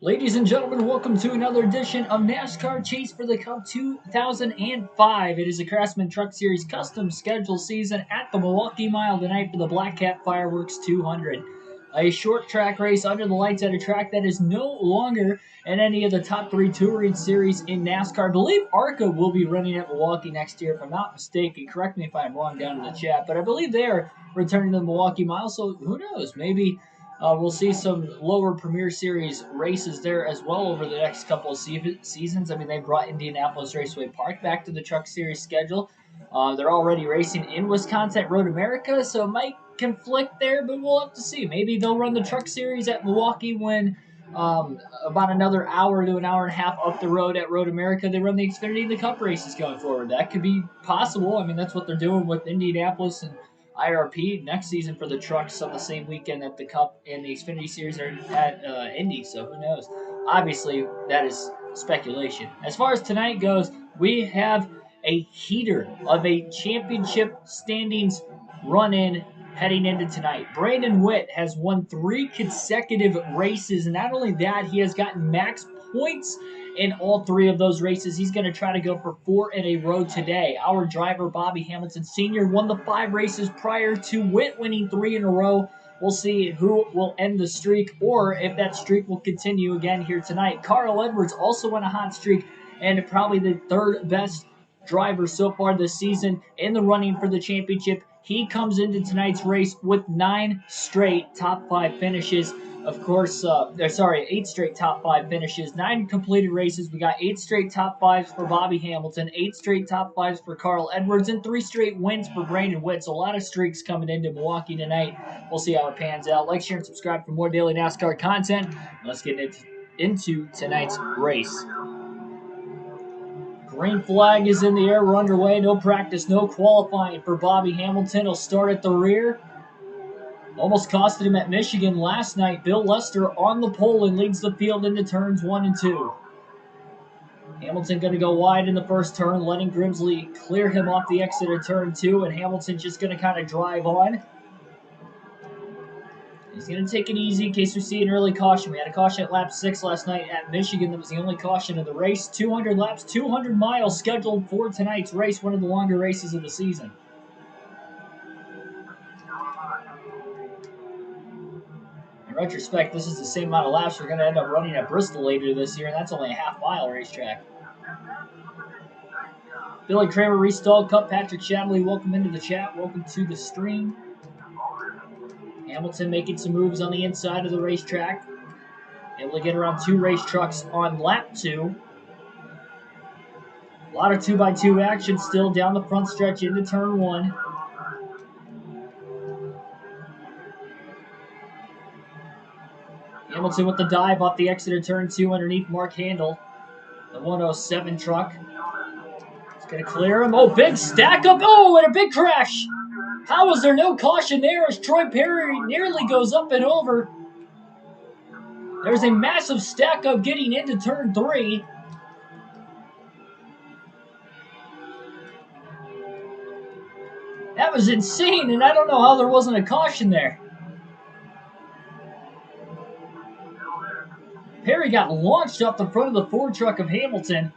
Ladies and gentlemen, welcome to another edition of NASCAR Chase for the Cup 2005. It is a Craftsman Truck Series custom schedule season at the Milwaukee Mile tonight for the Black Cat Fireworks 200. A short track race under the lights at a track that is no longer in any of the top three touring series in NASCAR. I believe ARCA will be running at Milwaukee next year, if I'm not mistaken. Correct me if I'm wrong down in the chat, but I believe they're returning to the Milwaukee Mile, so who knows? Maybe we'll see some lower Premier Series races there as well over the next couple of seasons. I mean, they brought Indianapolis Raceway Park back to the Truck Series schedule. They're already racing in Wisconsin at Road America, so it might conflict there, but we'll have to see. Maybe they'll run the Truck Series at Milwaukee when about another hour to an hour and a half up the road at Road America, they run the Xfinity and the Cup races going forward. That could be possible. I mean, that's what they're doing with Indianapolis and IRP next season for the trucks on the same weekend that the Cup and the Xfinity Series are at Indy, so who knows? Obviously, that is speculation. As far as tonight goes, we have a heater of a championship standings run-in heading into tonight. Brandon Witt has won 3 consecutive races, and not only that, he has gotten max points in all 3 of those races. He's going to try to go for 4 in a row today. Our driver, Bobby Hamilton Sr., won the 5 races prior to Witt winning 3 in a row. We'll see who will end the streak or if that streak will continue again here tonight. Carl Edwards also on a hot streak and probably the 3rd best driver so far this season in the running for the championship. He comes into tonight's race with 9 straight top 5 finishes. Of course, 8 straight top 5 finishes, 9 completed races. We got 8 straight top 5s for Bobby Hamilton, 8 straight top 5s for Carl Edwards, and 3 straight wins for Brandon Witt. So a lot of streaks coming into Milwaukee tonight. We'll see how it pans out. Like, share, and subscribe for more daily NASCAR content. Let's get into tonight's race. Green flag is in the air. We're underway. No practice, no qualifying for Bobby Hamilton. He'll start at the rear. Almost costed him at Michigan last night. Bill Lester on the pole and leads the field into turns 1 and 2. Hamilton going to go wide in the first turn, letting Grimsley clear him off the exit of turn 2, and Hamilton just going to kind of drive on. He's going to take it easy in case we see an early caution. We had a caution at lap 6 last night at Michigan. That was the only caution of the race. 200 laps, 200 miles scheduled for tonight's race, one of the longer races of the season. In retrospect, this is the same amount of laps we're going to end up running at Bristol later this year, and that's only a half-mile racetrack. Billy Kramer restalled Cup. Patrick Shadley, welcome into the chat. Welcome to the stream. Hamilton making some moves on the inside of the racetrack. Able to get around 2 race trucks on lap 2. A lot of 2x2 action still down the front stretch into turn 1. Hamilton with the dive off the exit of turn 2 underneath Mark Handel. The 107 truck. It's going to clear him. Oh, big stack up. Oh, and a big crash. How was there no caution there as Troy Perry nearly goes up and over? There's a massive stack up getting into turn 3. That was insane, and I don't know how there wasn't a caution there. Perry got launched off the front of the Ford truck of Hamilton.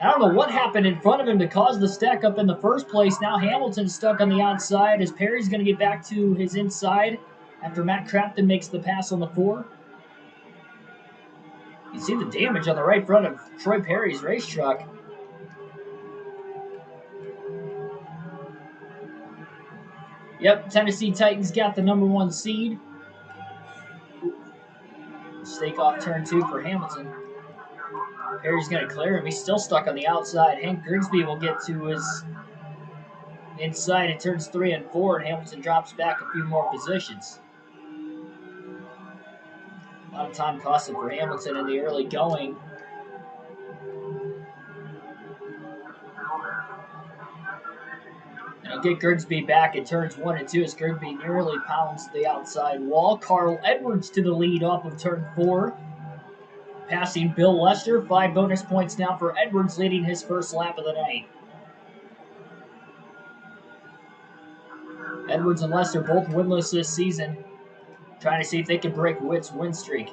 I don't know what happened in front of him to cause the stack up in the first place. Now Hamilton's stuck on the outside as Perry's going to get back to his inside after Matt Craftsman makes the pass on the 4. You see the damage on the right front of Troy Perry's race truck. Yep, Tennessee Titans got the number 1 seed. Mistake off turn 2 for Hamilton. Perry's going to clear him. He's still stuck on the outside. Hank Grigsby will get to his inside in turns 3 and 4, and Hamilton drops back a few more positions. A lot of time costed for Hamilton in the early going. And he'll get Grigsby back in turns 1 and 2 as Grigsby nearly pounds the outside wall. Carl Edwards to the lead off of turn 4. Passing Bill Lester. 5 bonus points now for Edwards, leading his first lap of the night. Edwards and Lester both winless this season, trying to see if they can break Witt's win streak.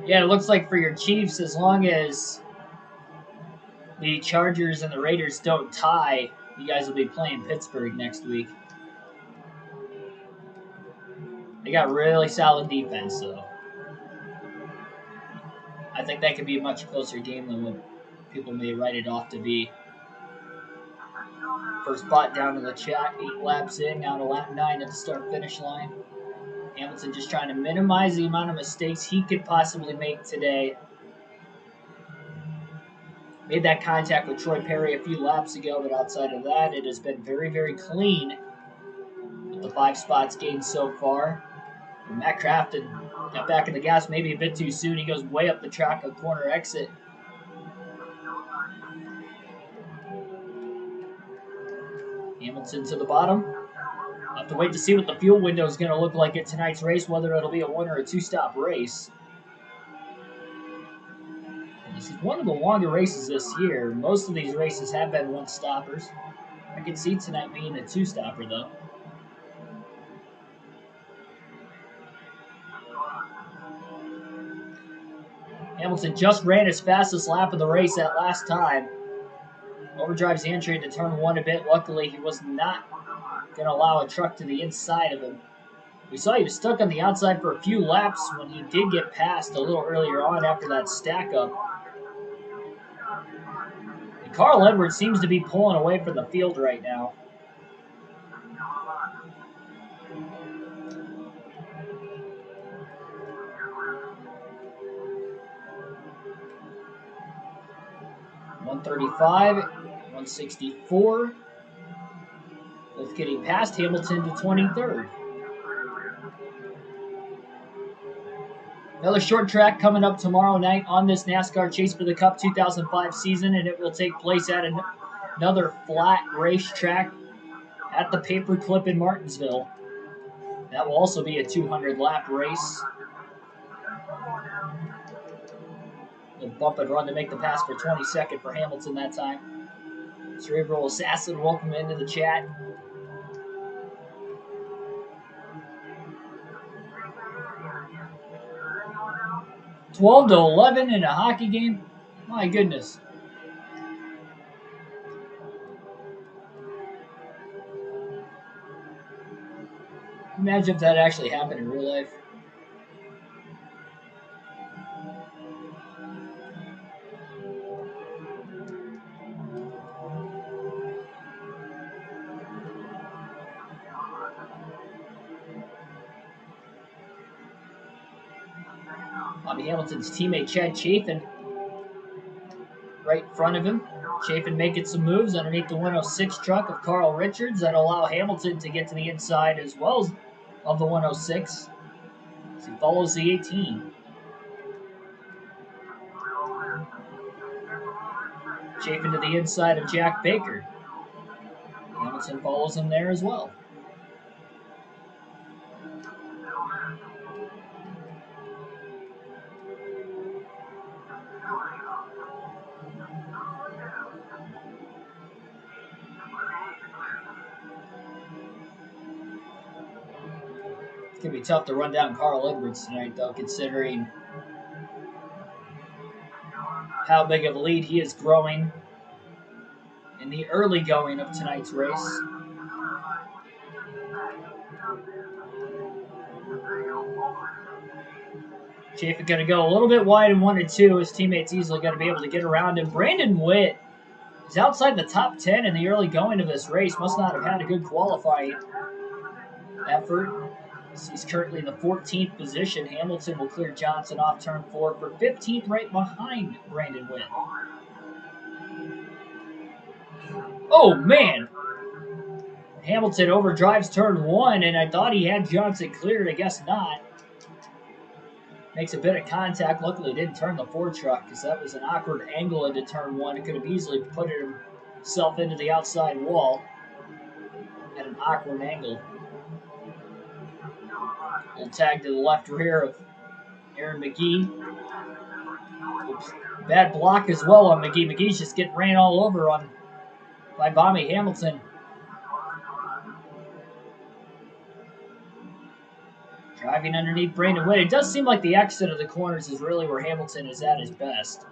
Yeah, it looks like for your Chiefs, as long as the Chargers and the Raiders don't tie, you guys will be playing Pittsburgh next week. They got really solid defense, though. I think that could be a much closer game than what people may write it off to be. First spot down in the chat, 8 laps in, now to lap 9 at the start-finish line. Hamilton just trying to minimize the amount of mistakes he could possibly make today. Made that contact with Troy Perry a few laps ago, but outside of that, it has been very, very clean with the 5 spots gained so far. And Matt Crafton got back in the gas maybe a bit too soon. He goes way up the track, a corner exit. Hamilton to the bottom. We'll have to wait to see what the fuel window is going to look like at tonight's race, whether it'll be a 1 or a 2-stop race. This is one of the longer races this year. Most of these races have been 1-stoppers. I can see tonight being a 2-stopper, though. Hamilton just ran his fastest lap of the race that last time. Overdrives the entry into turn 1 a bit. Luckily, he was not going to allow a truck to the inside of him. We saw he was stuck on the outside for a few laps when he did get passed a little earlier on after that stack up. And Carl Edwards seems to be pulling away from the field right now. .135, 164. Both getting past Hamilton to 23rd. Another short track coming up tomorrow night on this NASCAR Chase for the Cup 2005 season, and it will take place at another flat racetrack at the Paperclip in Martinsville. That will also be a 200-lap race. A bump and run to make the pass for 22nd for Hamilton that time. Cerebral Assassin, welcome into the chat. $12 to 11 in a hockey game? My goodness. Imagine if that actually happened in real life. Bobby Hamilton's teammate Chad Chafin right in front of him. Chafin making some moves underneath the 106 truck of Carl Richards that allow Hamilton to get to the inside as well as of the 106 as he follows the 18. Chafin to the inside of Jack Baker. Hamilton follows him there as well. It's going to be tough to run down Carl Edwards tonight, though, considering how big of a lead he is growing in the early going of tonight's race. Chafin going to go a little bit wide in 1 and 2. His teammates easily going to be able to get around him. Brandon Witt is outside the top 10 in the early going of this race. Must not have had a good qualifying effort. He's currently in the 14th position. Hamilton will clear Johnson off turn 4 for 15th, right behind Brandon Witt. Oh, man! Hamilton overdrives turn 1, and I thought he had Johnson cleared. I guess not. Makes a bit of contact. Luckily, didn't turn the Ford truck because that was an awkward angle into turn 1. It could have easily put himself into the outside wall at an awkward angle. Little tag to the left rear of Aaron McGee. Oops. Bad block as well on McGee. McGee's just getting ran all over on by Bobby Hamilton. Driving underneath Brandon Witt. It does seem like the exit of the corners is really where Hamilton is at his best.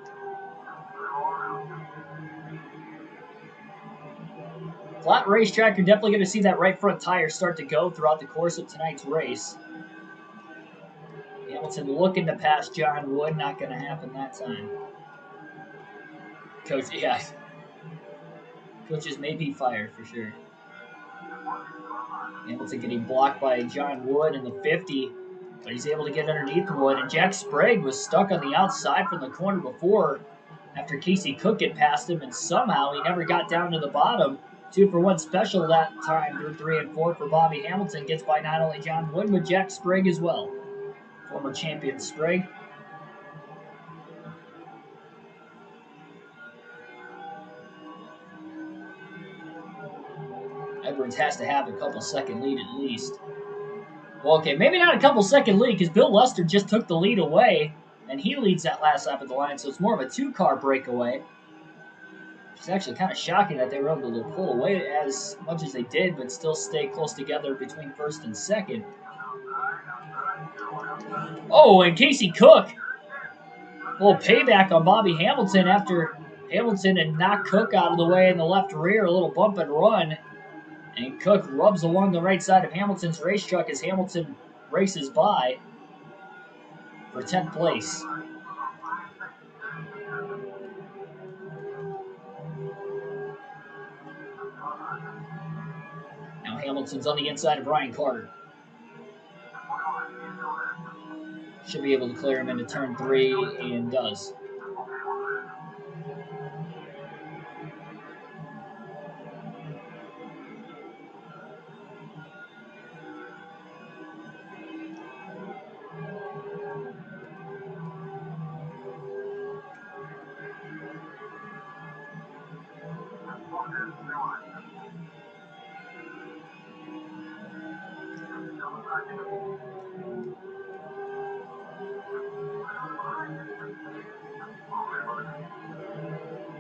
Flat racetrack, you're definitely going to see that right front tire start to go throughout the course of tonight's race. Hamilton looking to pass John Wood. Not going to happen that time. Coaches may be fired for sure. Hamilton getting blocked by John Wood in the 50, but he's able to get underneath Wood. And Jack Sprague was stuck on the outside from the corner before after Casey Cook had passed him, and somehow he never got down to the bottom. 2-for-1 special that time through 3 and 4 for Bobby Hamilton. Gets by not only John Wood, but Jack Sprague as well. Former champion Sprague. Edwards has to have a couple-second lead at least. Well, okay, maybe not a couple-second lead because Bill Lester just took the lead away, and he leads that last lap of the line, so it's more of a 2-car breakaway. It's actually kind of shocking that they were able to pull away as much as they did, but still stay close together between first and second. Oh, and Casey Cook. A little payback on Bobby Hamilton after Hamilton had knocked Cook out of the way in the left rear. A little bump and run. And Cook rubs along the right side of Hamilton's race truck as Hamilton races by for 10th place. Now Hamilton's on the inside of Ryan Carter. Should be able to clear him into turn 3 and does.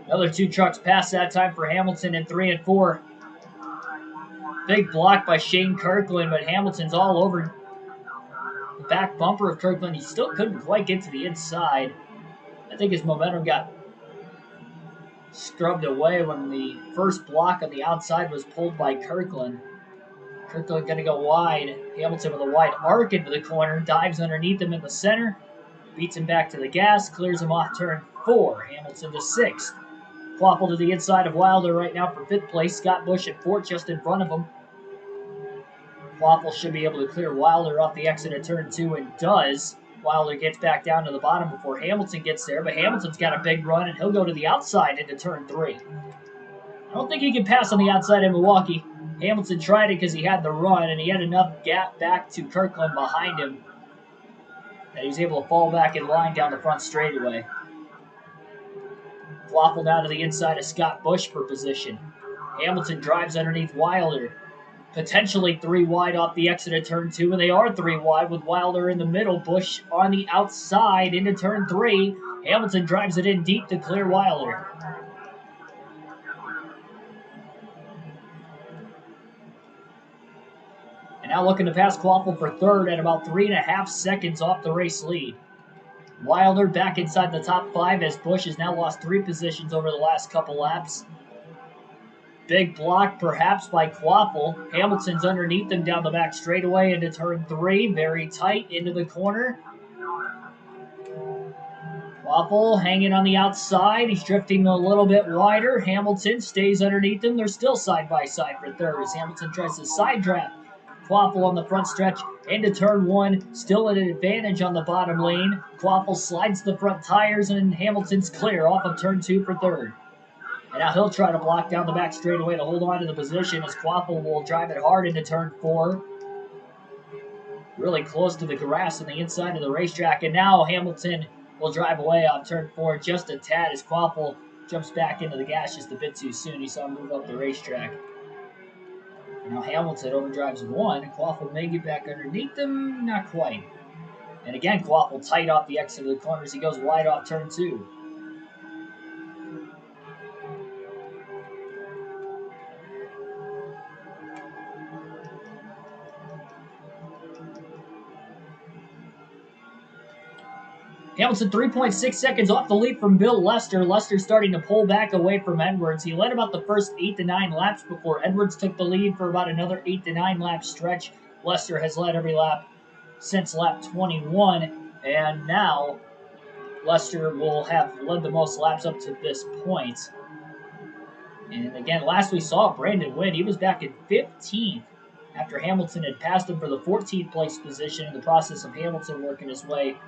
Another 2 trucks past that time for Hamilton in 3 and 4. Big block by Shane Kirkland, but Hamilton's all over the back bumper of Kirkland. He still couldn't quite get to the inside. I think his momentum got scrubbed away when the first block on the outside was pulled by Kirkland. Kirkland going to go wide. Hamilton with a wide arc into the corner, dives underneath him in the center, beats him back to the gas, clears him off turn 4. Hamilton to 6th. Quapple to the inside of Wilder right now for 5th place. Scott Bush at 4th just in front of him. Quapple should be able to clear Wilder off the exit of turn 2 and does. Wilder gets back down to the bottom before Hamilton gets there, but Hamilton's got a big run and he'll go to the outside into turn 3. I don't think he can pass on the outside in Milwaukee. Hamilton tried it because he had the run and he had enough gap back to Kirkland behind him that he was able to fall back in line down the front straightaway. Quapple down to the inside of Scott Bush for position. Hamilton drives underneath Wilder. Potentially 3 wide off the exit of turn 2, and they are 3 wide with Wilder in the middle. Bush on the outside into turn 3. Hamilton drives it in deep to clear Wilder. And now looking to pass Quapple for 3rd at about 3.5 seconds off the race lead. Wilder back inside the top 5 as Bush has now lost 3 positions over the last couple laps. Big block perhaps by Quapple. Hamilton's underneath him down the back straightaway into turn 3. Very tight into the corner. Quapple hanging on the outside. He's drifting a little bit wider. Hamilton stays underneath him. They're still side by side for 3rd as Hamilton tries to side draft Quapple on the front stretch into turn 1. Still at an advantage on the bottom lane. Quapple slides the front tires and Hamilton's clear off of turn 2 for 3rd. And now he'll try to block down the back straightaway to hold on to the position as Quapple will drive it hard into turn 4. Really close to the grass on the inside of the racetrack. And now Hamilton will drive away on turn 4 just a tad as Quapple jumps back into the gas just a bit too soon. He saw him move up the racetrack. Now Hamilton overdrives one. Quaffle may get back underneath them. Not quite. And again, Quaffle tight off the exit of the corners. He goes wide off turn 2. Hamilton 3.6 seconds off the lead from Bill Lester. Lester starting to pull back away from Edwards. He led about the first 8 to 9 laps before Edwards took the lead for about another 8 to 9 lap stretch. Lester has led every lap since lap 21, and now Lester will have led the most laps up to this point. And again, last we saw Brandon Witt, he was back in 15th after Hamilton had passed him for the 14th place position in the process of Hamilton working his way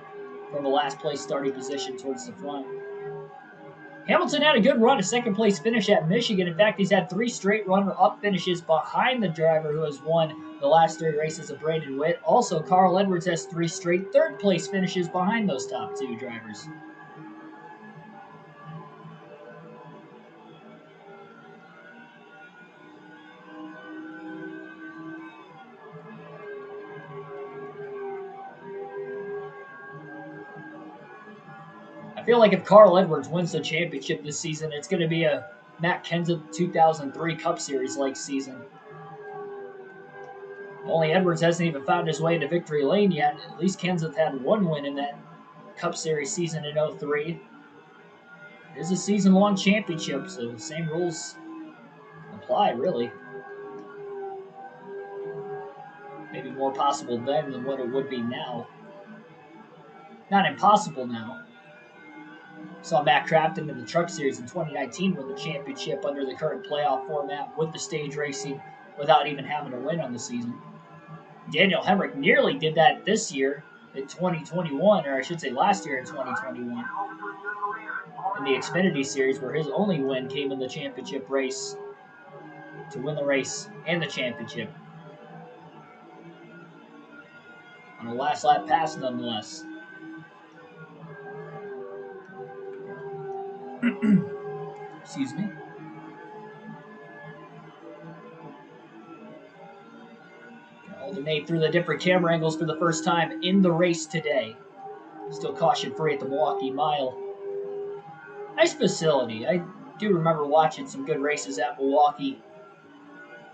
from the last place starting position towards the front. Hamilton had a good run, a second place finish at Michigan. In fact, he's had 3 straight runner-up finishes behind the driver who has won the last 3 races of Brandon Witt. Also, Carl Edwards has 3 straight third place finishes behind those top 2 drivers. I feel like if Carl Edwards wins the championship this season, it's going to be a Matt Kenseth 2003 Cup Series-like season. Only Edwards hasn't even found his way into victory lane yet. At least Kenseth had 1 win in that Cup Series season in 03. It is a season-long championship, so the same rules apply, really. Maybe more possible then than what it would be now. Not impossible now. Saw Matt Craftsman in the Truck Series in 2019 win the championship under the current playoff format with the stage racing without even having a win on the season. Daniel Hemrick nearly did that this year in 2021, or I should say last year in 2021, in the Xfinity Series, where his only win came in the championship race to win the race and the championship. On a last lap pass, nonetheless. Excuse me. Alternate through the different camera angles for the first time in the race today. Still caution free at the Milwaukee Mile. Nice facility. I do remember watching some good races at Milwaukee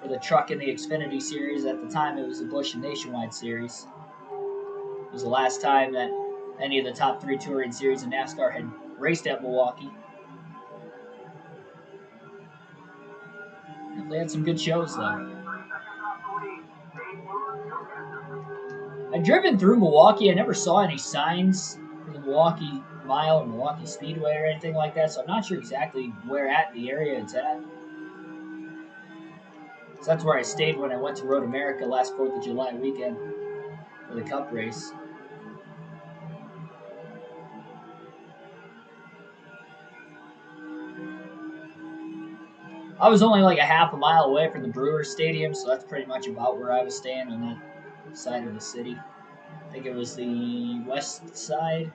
for the truck in the Xfinity Series. At the time, it was the Busch Nationwide Series. It was the last time that any of the top 3 touring series in NASCAR had raced at Milwaukee. Definitely had some good shows, though. I've driven through Milwaukee. I never saw any signs for the Milwaukee Mile or Milwaukee Speedway or anything like that, so I'm not sure exactly where at the area it's at. So that's where I stayed when I went to Road America last 4th of July weekend for the Cup race. I was only like a half a mile away from the Brewers Stadium, so that's pretty much about where I was staying on that side of the city. I think it was the west side.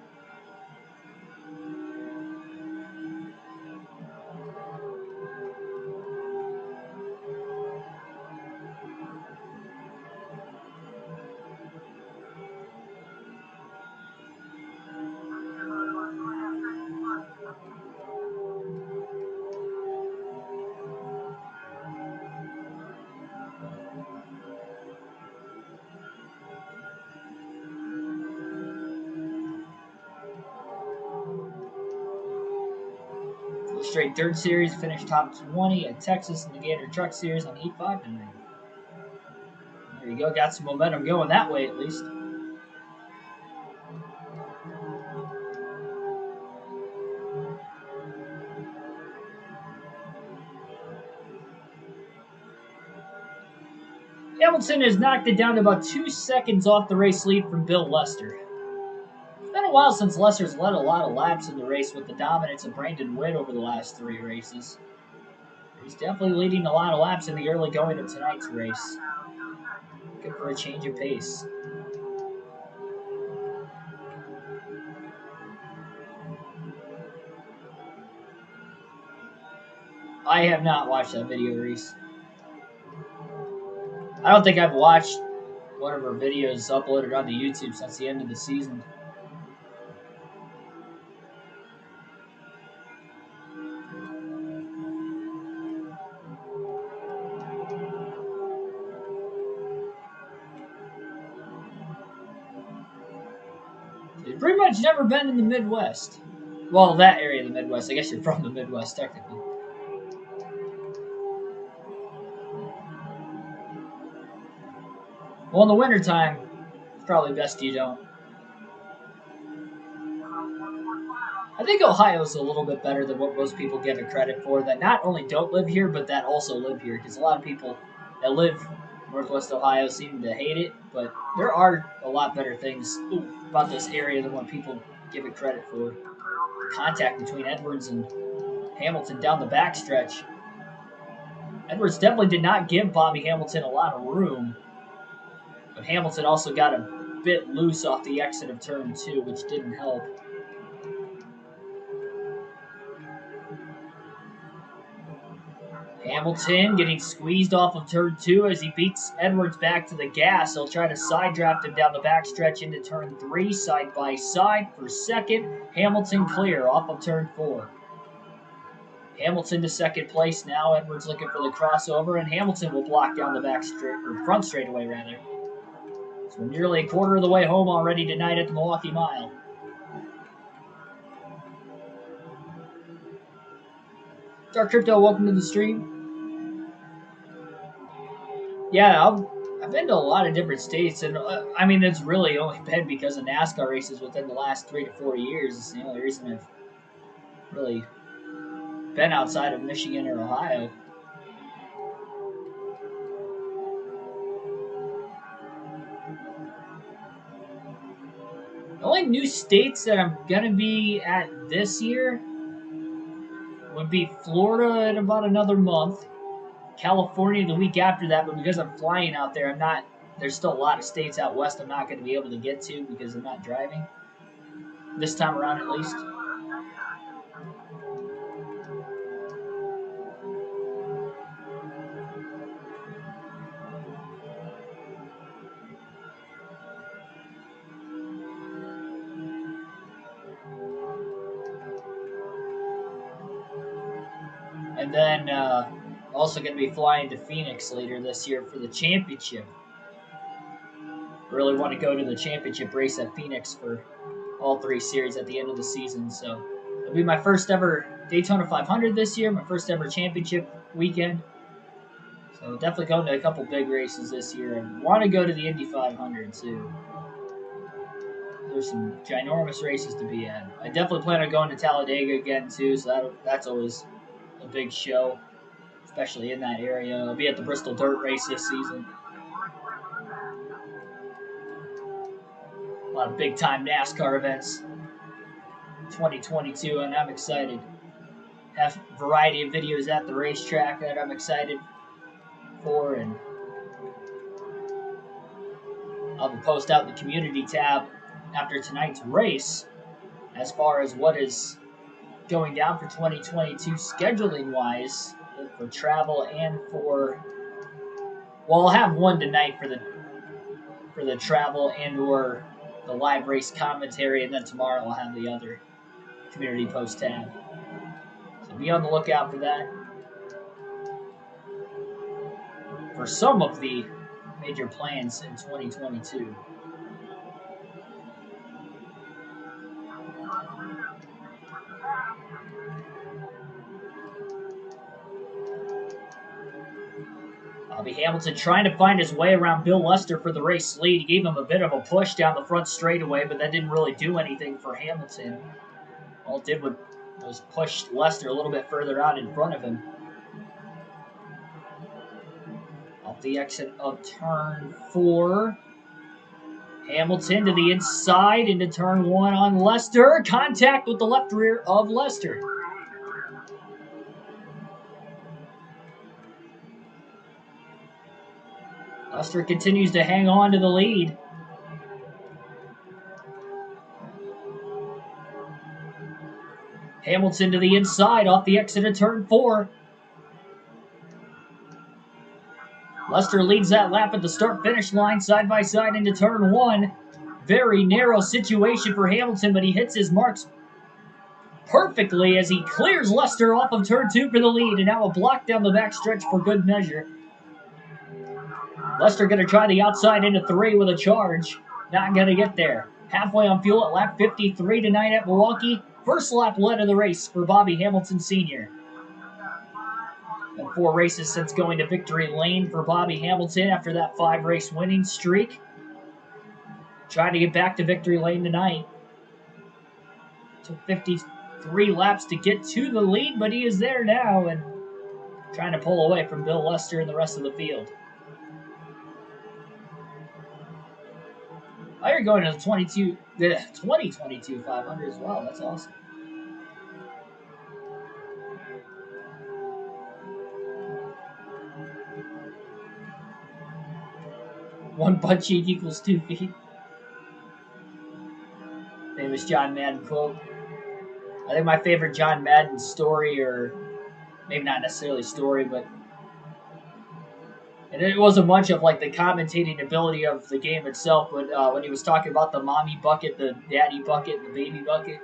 Straight third series, finished top 20 at Texas in the Gator Truck Series on Heat 5 tonight. There you go, got some momentum going that way at least. Hamilton has knocked it down to about 2 seconds off the race lead from Bill Lester. It's been a while since Lester's led a lot of laps in the race with the dominance of Brandon Witt over the last 3 races. He's definitely leading a lot of laps in the early going of tonight's race. Looking for a change of pace. I have not watched that video, Reese. I don't think I've watched one of her videos uploaded onto YouTube since the end of the season. You've pretty much never been in the Midwest. Well, that area of the Midwest. I guess you're from the Midwest, technically. Well, in the wintertime, it's probably best you don't. I think Ohio's a little bit better than what most people give it credit for. That not only don't live here, but that also live here. Because a lot of people that live Northwest Ohio seem to hate it. But there are a lot better things about this area than what people give it credit for. Contact between Edwards and Hamilton down the backstretch. Edwards definitely did not give Bobby Hamilton a lot of room. But Hamilton also got a bit loose off the exit of turn 2, which didn't help. Hamilton getting squeezed off of turn 2 as he beats Edwards back to the gas. He'll try to side draft him down the backstretch into turn 3, side by side for second. Hamilton clear off of turn 4. Hamilton to second place now. Edwards looking for the crossover, and Hamilton will block down the front straightaway rather. So we're nearly a quarter of the way home already tonight at the Milwaukee Mile. Dark Crypto, welcome to the stream. Yeah, I've been to a lot of different states, and I mean, it's really only been because of NASCAR races within the last 3 to 4 years. It's the only reason I've really been outside of Michigan or Ohio. The only new states that I'm going to be at this year would be Florida in about another month, California the week after that, but because I'm flying out there, there's still a lot of states out west I'm not going to be able to get to because I'm not driving. This time around, at least. And then also going to be flying to Phoenix later this year for the championship. Really want to go to the championship race at Phoenix for all 3 series at the end of the season. So it'll be my first ever Daytona 500 this year, my first ever championship weekend. So definitely going to a couple big races this year. And want to go to the Indy 500 too. There's some ginormous races to be at. I definitely plan on going to Talladega again too, so that's always a big show, especially in that area. I'll be at the Bristol Dirt Race this season. A lot of big-time NASCAR events 2022, and I'm excited. Have a variety of videos at the racetrack that I'm excited for, and I'll post out the community tab after tonight's race as far as what is going down for 2022 scheduling-wise for travel and for... Well, I'll have one tonight for the travel and or the live race commentary, and then tomorrow I'll have the other community post tab. So be on the lookout for that. For some of the major plans in 2022. Bobby Hamilton trying to find his way around Bill Lester for the race lead. He gave him a bit of a push down the front straightaway, but that didn't really do anything for Hamilton. All it did was push Lester a little bit further out in front of him. Off the exit of turn 4. Hamilton to the inside into turn 1 on Lester. Contact with the left rear of Lester. Lester continues to hang on to the lead. Hamilton to the inside off the exit of turn 4. Lester leads that lap at the start-finish line, side by side into turn 1. Very narrow situation for Hamilton, but he hits his marks perfectly as he clears Lester off of turn 2 for the lead, and now a block down the backstretch for good measure. Lester going to try the outside into 3 with a charge. Not going to get there. Halfway on fuel at lap 53 tonight at Milwaukee. First lap led of the race for Bobby Hamilton Sr. And 4 races since going to victory lane for Bobby Hamilton after that 5-race winning streak. Trying to get back to victory lane tonight. Took 53 laps to get to the lead, but he is there now and trying to pull away from Bill Lester and the rest of the field. Oh, you're going to the 2022 500 as well. That's awesome. One butt cheek equals 2 feet. Famous John Madden quote. I think my favorite John Madden story, or maybe not necessarily story, but and it wasn't much of like the commentating ability of the game itself, but when he was talking about the mommy bucket, the daddy bucket, and the baby bucket.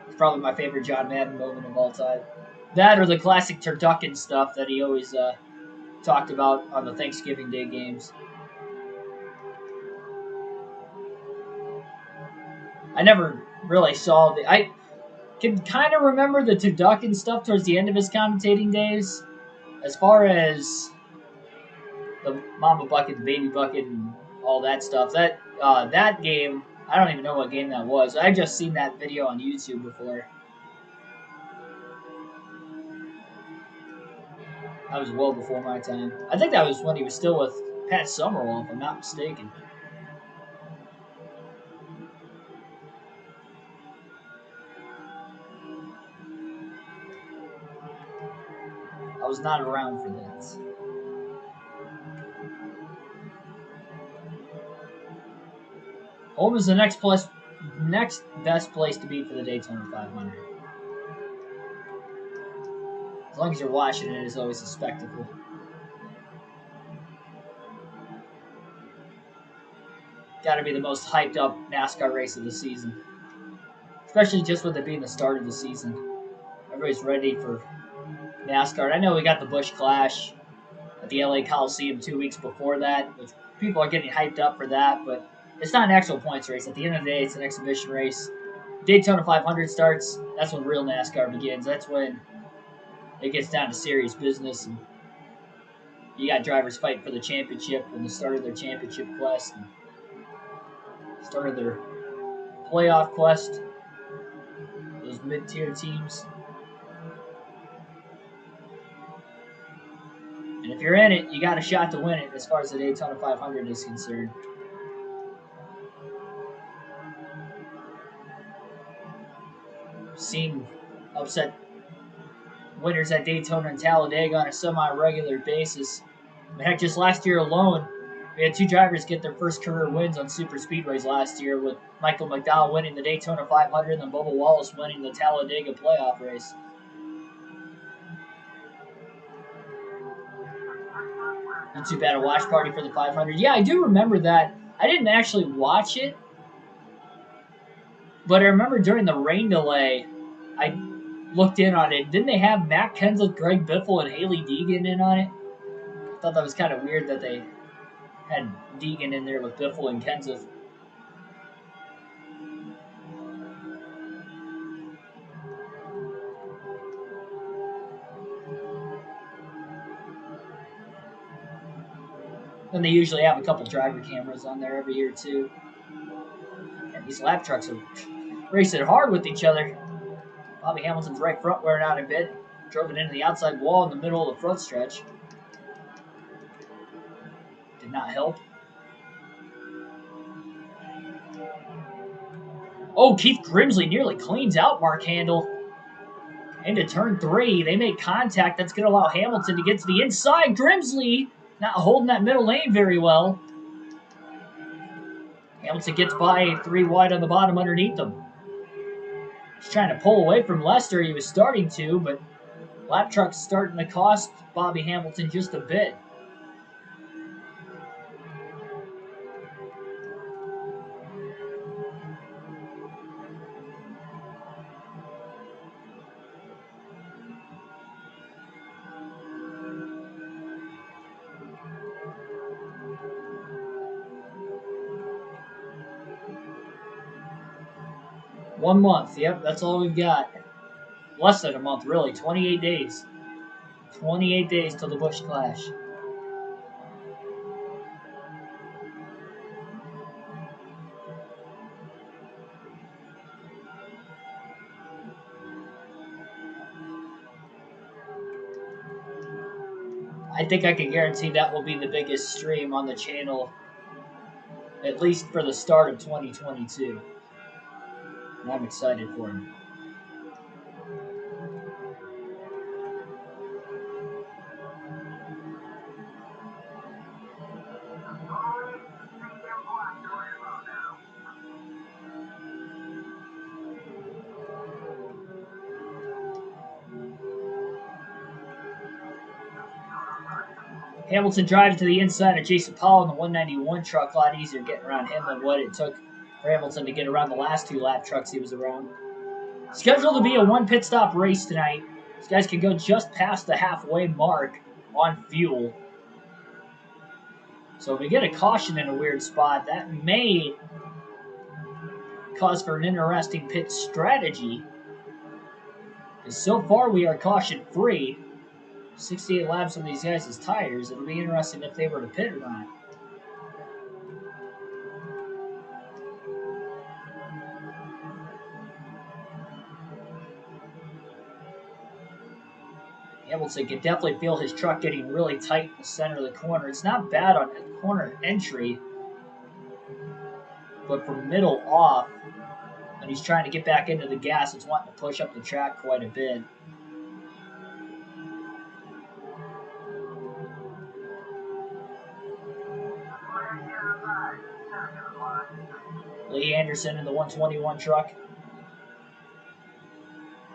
It's probably my favorite John Madden moment of all time. That or the classic turducken stuff that he always talked about on the Thanksgiving Day games. I never really saw the... I can kind of remember the turducken stuff towards the end of his commentating days. As far as the mama bucket, the baby bucket, and all that stuff. That game, I don't even know what game that was. I've just seen that video on YouTube before. That was well before my time. I think that was when he was still with Pat Summerall, if I'm not mistaken. I was not around for that. Home is the next best place to be for the Daytona 500. As long as you're watching it, it's always a spectacle. Got to be the most hyped up NASCAR race of the season. Especially just with it being the start of the season. Everybody's ready for NASCAR. I know we got the Busch Clash at the LA Coliseum 2 weeks before that, which people are getting hyped up for that, but it's not an actual points race. At the end of the day, it's an exhibition race. Daytona 500 starts, that's when real NASCAR begins. That's when it gets down to serious business, and you got drivers fighting for the championship and the start of their championship quest, and start of their playoff quest, those mid-tier teams. And if you're in it, you got a shot to win it as far as the Daytona 500 is concerned. Seen upset winners at Daytona and Talladega on a semi-regular basis. Heck, just last year alone, we had 2 drivers get their first career wins on super speedways last year, with Michael McDowell winning the Daytona 500 and then Bubba Wallace winning the Talladega playoff race. Not too bad a watch party for the 500. Yeah, I do remember that. I didn't actually watch it, but I remember during the rain delay, I looked in on it. Didn't they have Matt Kenseth, Greg Biffle, and Hailie Deegan in on it? I thought that was kind of weird that they had Deegan in there with Biffle and Kenseth. And they usually have a couple driver cameras on there every year, too. And these lap trucks are racing hard with each other. Bobby Hamilton's right front wearing out a bit. Drove it into the outside wall in the middle of the front stretch. Did not help. Oh, Keith Grimsley nearly cleans out Mark Handel. Into turn 3. They make contact. That's going to allow Hamilton to get to the inside. Grimsley not holding that middle lane very well. Hamilton gets by 3 wide on the bottom underneath them. He's trying to pull away from Lester. He was starting to, but Lap truck's starting to cost Bobby Hamilton just a bit. One month, yep, that's all we've got. Less than a month, really. 28 days. 28 days till the Busch Clash. I think I can guarantee that will be the biggest stream on the channel, at least for the start of 2022. And I'm excited for him. Hamilton drives to the inside of Jason Powell in the 191 truck. A lot easier getting around him than what it took for Hamilton to get around the last two lap trucks he was around. Scheduled to be a one pit stop race tonight. These guys can go just past the halfway mark on fuel. So if we get a caution in a weird spot, that may cause for an interesting pit strategy. Because so far we are caution free. 68 laps on these guys' tires. It'll be interesting if they were to pit or not. Hamilton can definitely feel his truck getting really tight in the center of the corner. It's not bad on corner entry, but from middle off, when he's trying to get back into the gas, it's wanting to push up the track quite a bit. Lee Anderson in the 121 truck.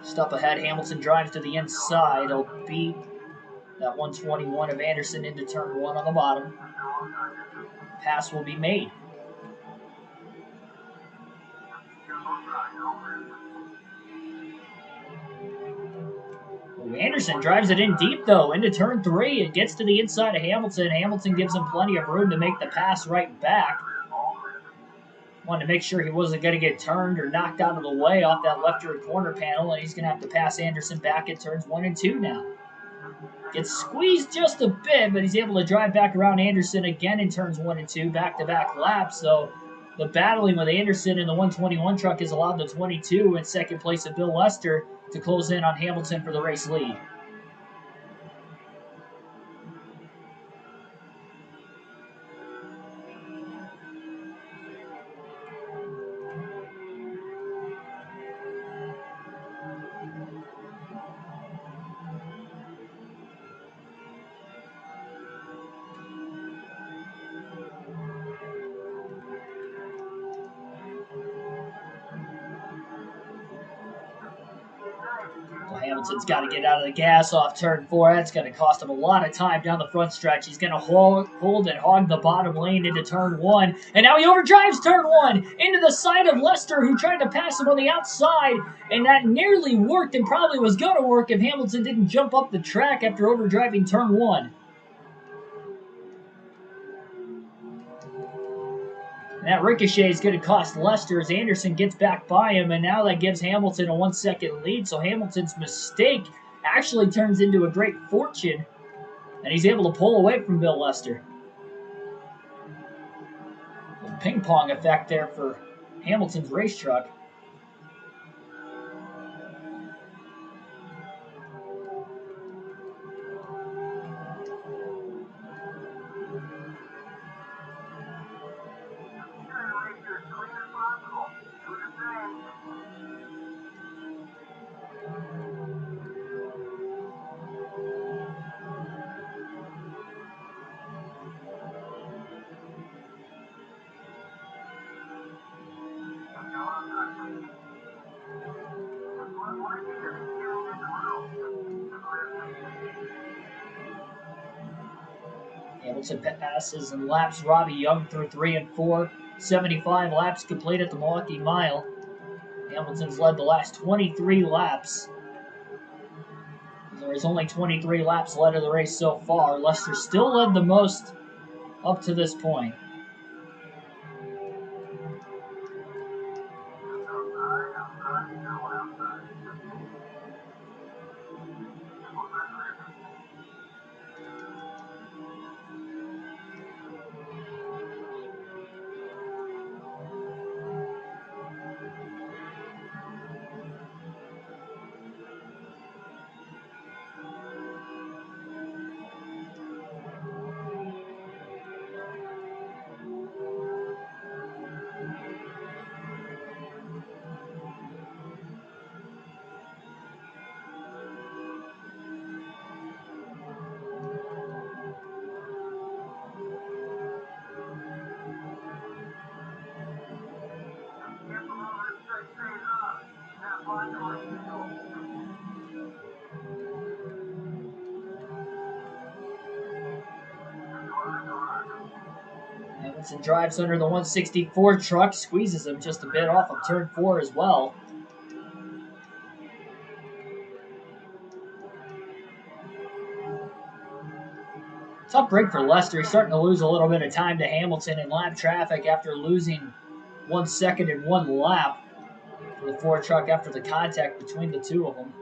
Step ahead, Hamilton drives to the inside. He'll beat that 121 of Anderson into turn one on the bottom. Pass will be made. Anderson drives it in deep, though, into turn three. It gets to the inside of Hamilton. Hamilton gives him plenty of room to make the pass right back. Wanted to make sure he wasn't going to get turned or knocked out of the way off that left rear corner panel, and he's going to have to pass Anderson back at turns 1 and 2 now. Gets squeezed just a bit, but he's able to drive back around Anderson again in turns 1 and 2, back-to-back laps. So the battling with Anderson in the 121 truck has allowed the 22 in second place of Bill Lester to close in on Hamilton for the race lead. Hamilton's got to get out of the gas off turn 4. That's going to cost him a lot of time down the front stretch. He's going to hold and hog the bottom lane into turn 1. And now he overdrives turn 1 into the side of Lester, who tried to pass him on the outside. And that nearly worked and probably was going to work if Hamilton didn't jump up the track after overdriving turn 1. And that ricochet is going to cost Lester as Anderson gets back by him, and now that gives Hamilton a 1 second lead. So Hamilton's mistake actually turns into a great fortune, and he's able to pull away from Bill Lester. A ping pong effect there for Hamilton's race truck. Hamilton passes and laps Robbie Young through 3 and 4. 75 laps complete at the Milwaukee Mile. Hamilton's led the last 23 laps. There's only 23 laps led of the race so far. Lester still led the most up to this point. Hamilton drives under the 164 truck, squeezes him just a bit off of turn 4 as well. Tough break for Lester. He's starting to lose a little bit of time to Hamilton in lap traffic after losing 1 second in 1 lap for the Ford truck after the contact between the two of them.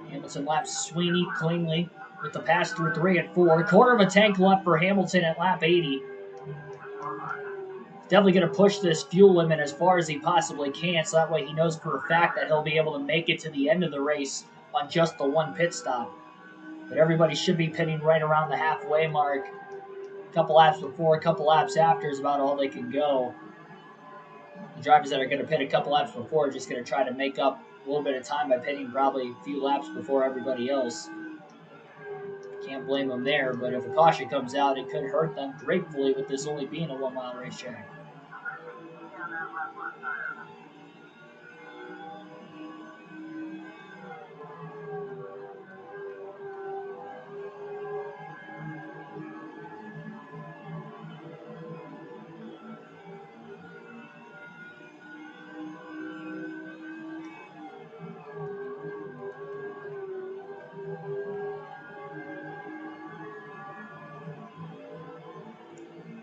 Hamilton laps Sweeney cleanly with the pass through 3 and 4. Quarter of a tank left for Hamilton at lap 80. Definitely going to push this fuel limit as far as he possibly can, so that way he knows for a fact that he'll be able to make it to the end of the race on just the 1 pit stop. But everybody should be pitting right around the halfway mark. A couple laps before, a couple laps after is about all they can go. The drivers that are going to pit a couple laps before are just going to try to make up a little bit of time by pitting probably a few laps before everybody else. Can't blame them there, but if a caution comes out, it could hurt them gratefully with this only being a 1 mile racetrack.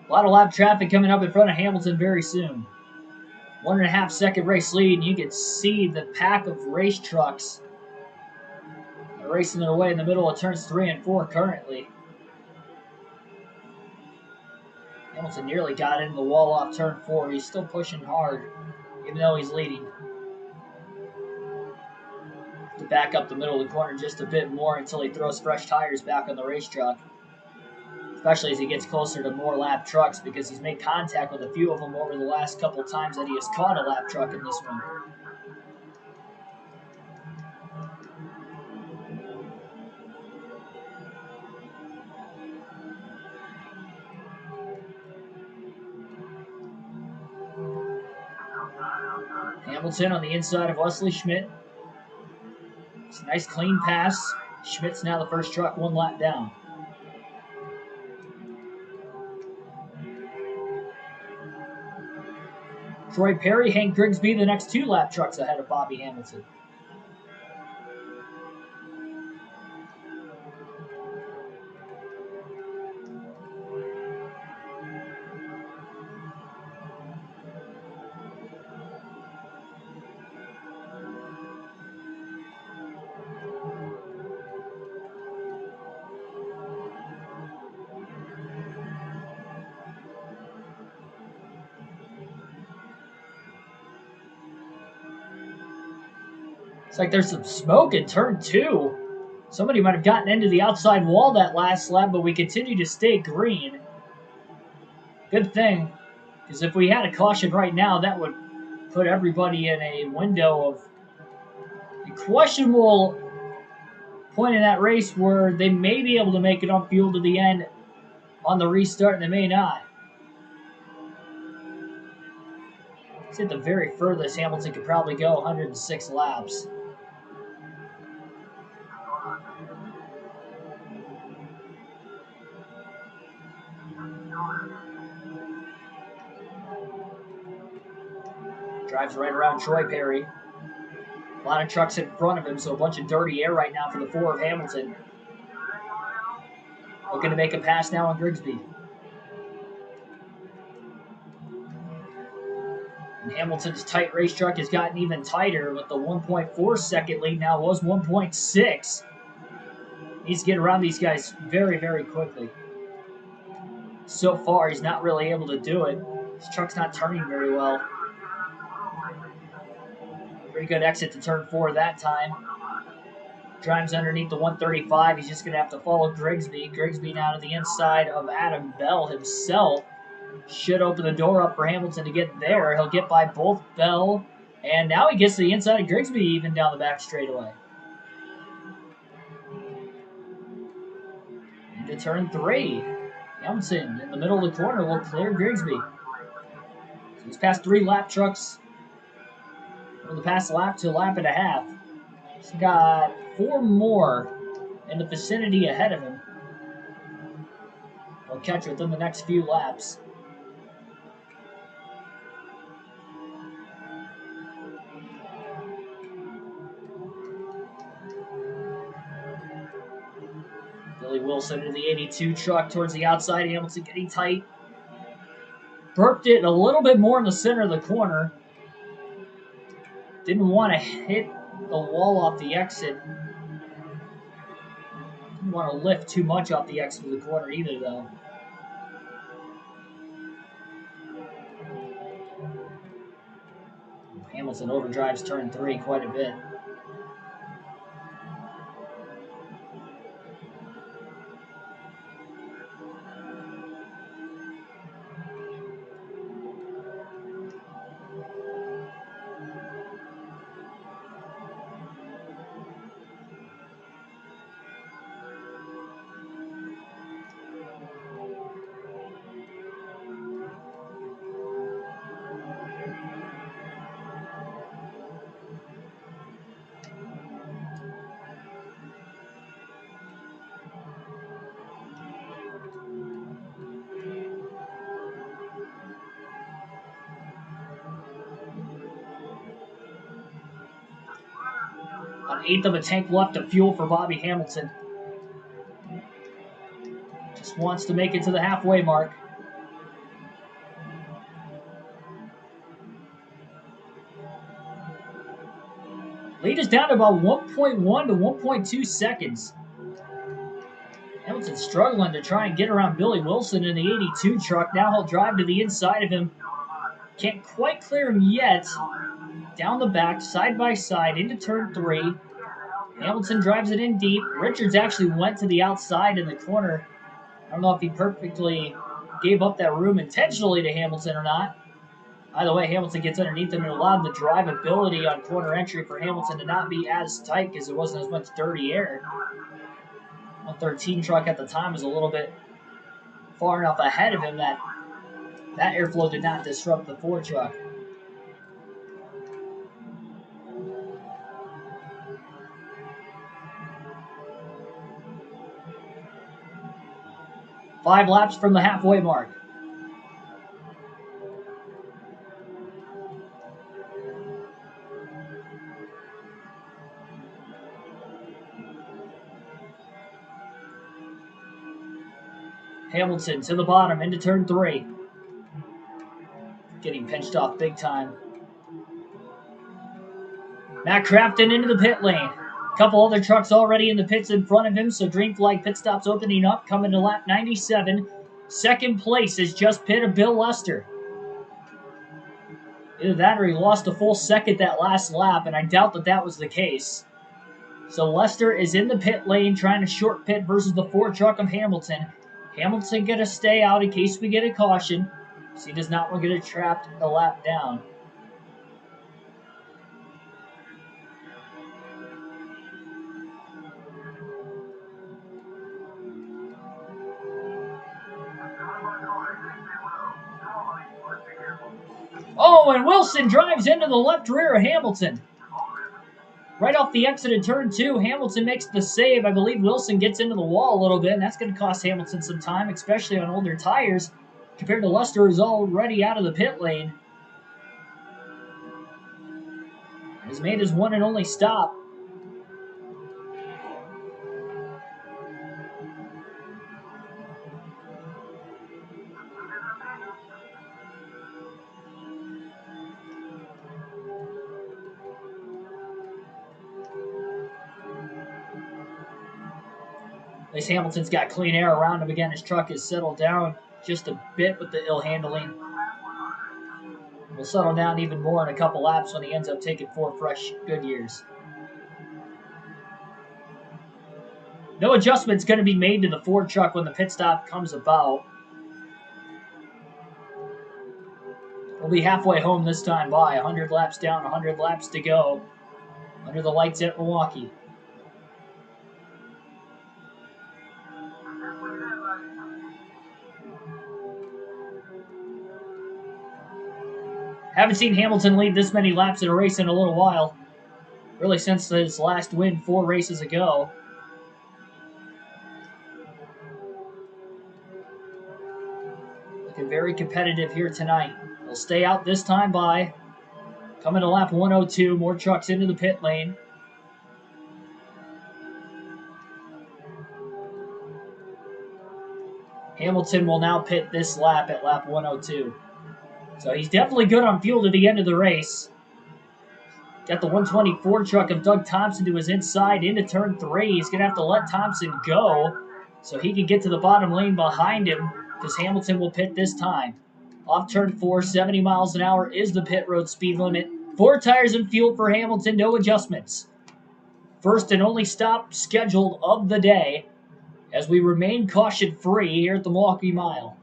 A lot of lap traffic coming up in front of Hamilton very soon. 1.5 second race lead, and you can see the pack of race trucks racing their way in the middle of turns 3 and 4 currently. Hamilton nearly got into the wall off turn 4. He's still pushing hard, even though he's leading. To back up the middle of the corner just a bit more until he throws fresh tires back on the race truck. Especially as he gets closer to more lap trucks, because he's made contact with a few of them over the last couple times that he has caught a lap truck in this one. Hamilton on the inside of Wesley Schmidt. It's a nice clean pass. Schmidt's now the first truck 1 lap down. Troy Perry, Hank Grigsby, the next 2 lap trucks ahead of Bobby Hamilton. It's like there's some smoke in turn 2. Somebody might have gotten into the outside wall that last lap, but we continue to stay green. Good thing, because if we had a caution right now, that would put everybody in a window of a questionable point in that race where they may be able to make it on fuel to the end on the restart, and they may not. It's at the very furthest Hamilton could probably go, 106 laps. Drives right around Troy Perry. A lot of trucks in front of him, so a bunch of dirty air right now for the 4 of Hamilton. Looking to make a pass now on Grigsby. And Hamilton's tight race truck has gotten even tighter with the 1.4 second lead now was 1.6. Needs to get around these guys very, very quickly. So far, he's not really able to do it. His truck's not turning very well. Pretty good exit to turn 4 that time. Drives underneath the 135. He's just going to have to follow Grigsby. Grigsby now to the inside of Adam Bell himself. Should open the door up for Hamilton to get there. He'll get by both Bell, and now he gets to the inside of Grigsby even down the back straightaway. Into turn 3. Hamilton in the middle of the corner will clear Grigsby. So he's passed 3 lap trucks from the past lap to a lap and a half. He's got 4 more in the vicinity ahead of him. He'll catch within the next few laps. Billy Wilson into the 82 truck towards the outside. Hamilton getting tight. Burped it a little bit more in the center of the corner. Didn't want to hit the wall off the exit. Didn't want to lift too much off the exit of the corner either, though. Hamilton overdrives turn 3 quite a bit. An eighth of a tank left of fuel for Bobby Hamilton. Just wants to make it to the halfway mark. Lead is down to about 1.1 to 1.2 seconds. Hamilton's struggling to try and get around Billy Wilson in the 82 truck. Now he'll drive to the inside of him. Can't quite clear him yet. Down the back, side by side, into turn 3. Hamilton drives it in deep. Richards actually went to the outside in the corner. I don't know if he perfectly gave up that room intentionally to Hamilton or not. Either way, Hamilton gets underneath him and allowed the drivability on corner entry for Hamilton to not be as tight because there wasn't as much dirty air. 113 truck at the time was a little bit far enough ahead of him that airflow did not disrupt the 4 truck. Five laps from the halfway mark. Hamilton to the bottom into turn 3. Getting pinched off big time. Matt Craftsman into the pit lane. A couple other trucks already in the pits in front of him, so green flag pit stops opening up, coming to lap 97. Second place is just pitted Bill Lester. Either that or he lost a full second that last lap, and I doubt that that was the case. So Lester is in the pit lane trying to short pit versus the 4 truck of Hamilton. Hamilton going to stay out in case we get a caution, so he does not want to get trapped a lap down. Oh, and Wilson drives into the left rear of Hamilton. Right off the exit of turn 2, Hamilton makes the save. I believe Wilson gets into the wall a little bit, and that's going to cost Hamilton some time, especially on older tires, compared to Lester, who's already out of the pit lane. has made his one and only stop. At least Hamilton's got clean air around him again. His truck has settled down just a bit with the ill handling. Will settle down even more in a couple laps when he ends up taking 4 fresh Goodyears. No adjustment's going to be made to the Ford truck when the pit stop comes about. We'll be halfway home this time by. 100 laps down, 100 laps to go under the lights at Milwaukee. Haven't seen Hamilton lead this many laps in a race in a little while. Really since his last win 4 races ago. Looking very competitive here tonight. He'll stay out this time by. Coming to lap 102, more trucks into the pit lane. Hamilton will now pit this lap at lap 102. So he's definitely good on fuel to the end of the race. Got the 124 truck of Doug Thompson to his inside into turn 3. He's going to have to let Thompson go so he can get to the bottom lane behind him because Hamilton will pit this time. Off turn 4, 70 miles an hour is the pit road speed limit. 4 tires and fuel for Hamilton, no adjustments. First and only stop scheduled of the day as we remain caution-free here at the Milwaukee Mile.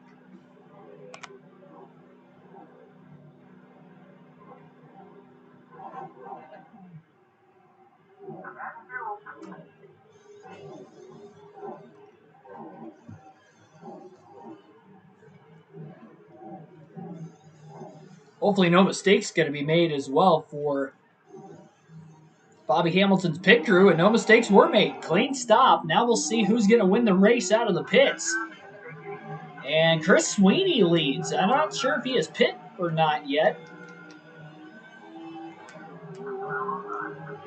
Hopefully no mistakes going to be made as well for Bobby Hamilton's pit crew, and no mistakes were made. Clean stop. Now we'll see who's going to win the race out of the pits. And Chris Sweeney leads. I'm not sure if he has pit or not yet.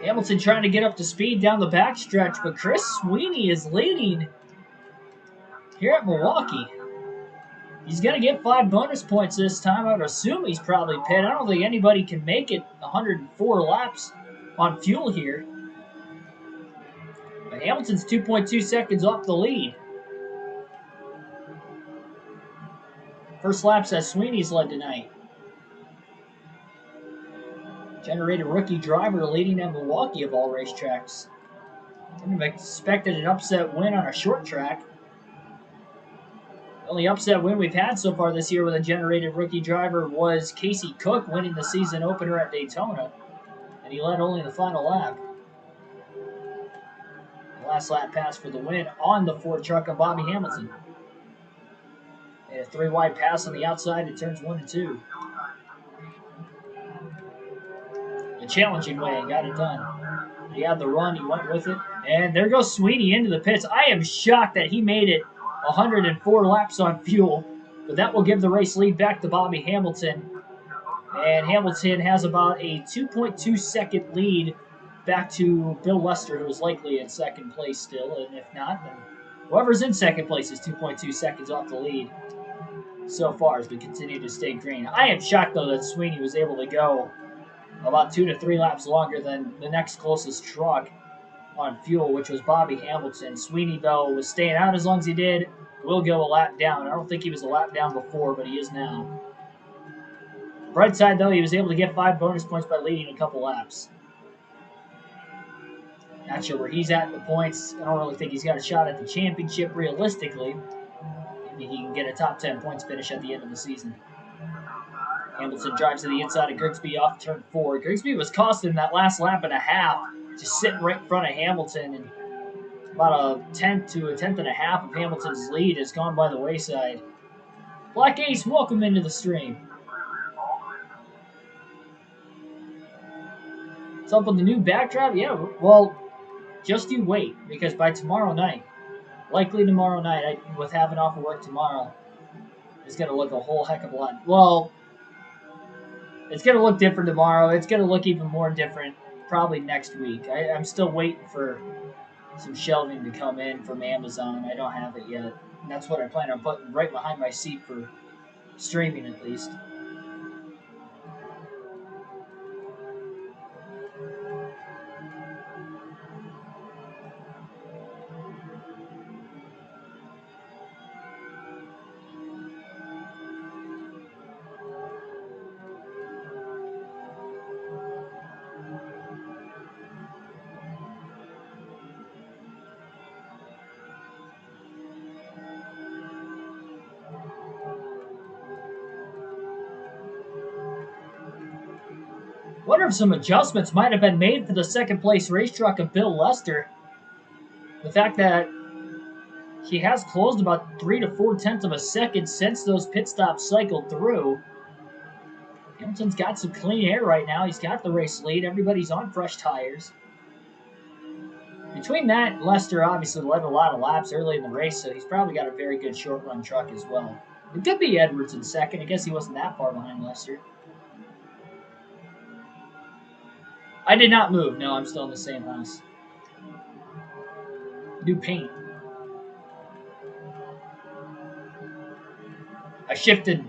Hamilton trying to get up to speed down the backstretch, but Chris Sweeney is leading here at Milwaukee. He's going to get 5 bonus points this time. I would assume he's probably pit. I don't think anybody can make it 104 laps on fuel here. But Hamilton's 2.2 seconds off the lead. First laps that Sweeney's led tonight. Generated rookie driver leading at Milwaukee of all racetracks. Wouldn't have expected an upset win on a short track. The only upset win we've had so far this year with a generated rookie driver was Casey Cook winning the season opener at Daytona. And he led only the final lap. The last lap pass for the win on the Ford truck of Bobby Hamilton. And a 3-wide pass on the outside in turns 1 and 2. A challenging way and got it done. He had the run, he went with it. And there goes Sweeney into the pits. I am shocked that he made it 104 laps on fuel. But that will give the race lead back to Bobby Hamilton. And Hamilton has about a 2.2 second lead back to Bill Lester, who is likely in second place still. And if not, then whoever's in second place is 2.2 seconds off the lead so far as we continue to stay green. I am shocked, though, that Sweeney was able to go about 2 to 3 laps longer than the next closest truck on fuel, which was Bobby Hamilton. Sweeney, though, was staying out as long as he did. Will go a lap down. I don't think he was a lap down before, but he is now. Bright side, though, he was able to get 5 bonus points by leading a couple laps. Not sure where he's at in the points. I don't really think he's got a shot at the championship realistically. Maybe he can get a top 10 points finish at the end of the season. Hamilton drives to the inside of Grigsby off turn 4. Grigsby was costing that last lap and a half, just sitting right in front of Hamilton, and about a tenth to a tenth and a half of Hamilton's lead has gone by the wayside. Black Ace, welcome into the stream. What's up with the new backdrop? Yeah, well, just you wait, because by tomorrow night, likely tomorrow night, with having off of work tomorrow, it's going to look a whole heck of a lot. Well, it's going to look different tomorrow. It's going to look even more different probably next week. I'm still waiting for some shelving to come in from Amazon. I don't have it yet. And that's what I plan on putting right behind my seat for streaming at least. Wonder if some adjustments might have been made for the second place race truck of Bill Lester. The fact that he has closed about 3 to 4 tenths of a second since those pit stops cycled through. Hamilton's got some clean air right now. He's got the race lead. Everybody's on fresh tires. Between that, Lester obviously led a lot of laps early in the race, so he's probably got a very good short run truck as well. It could be Edwards in second. I guess he wasn't that far behind Lester. I did not move. No, I'm still in the same house. New paint. I shifted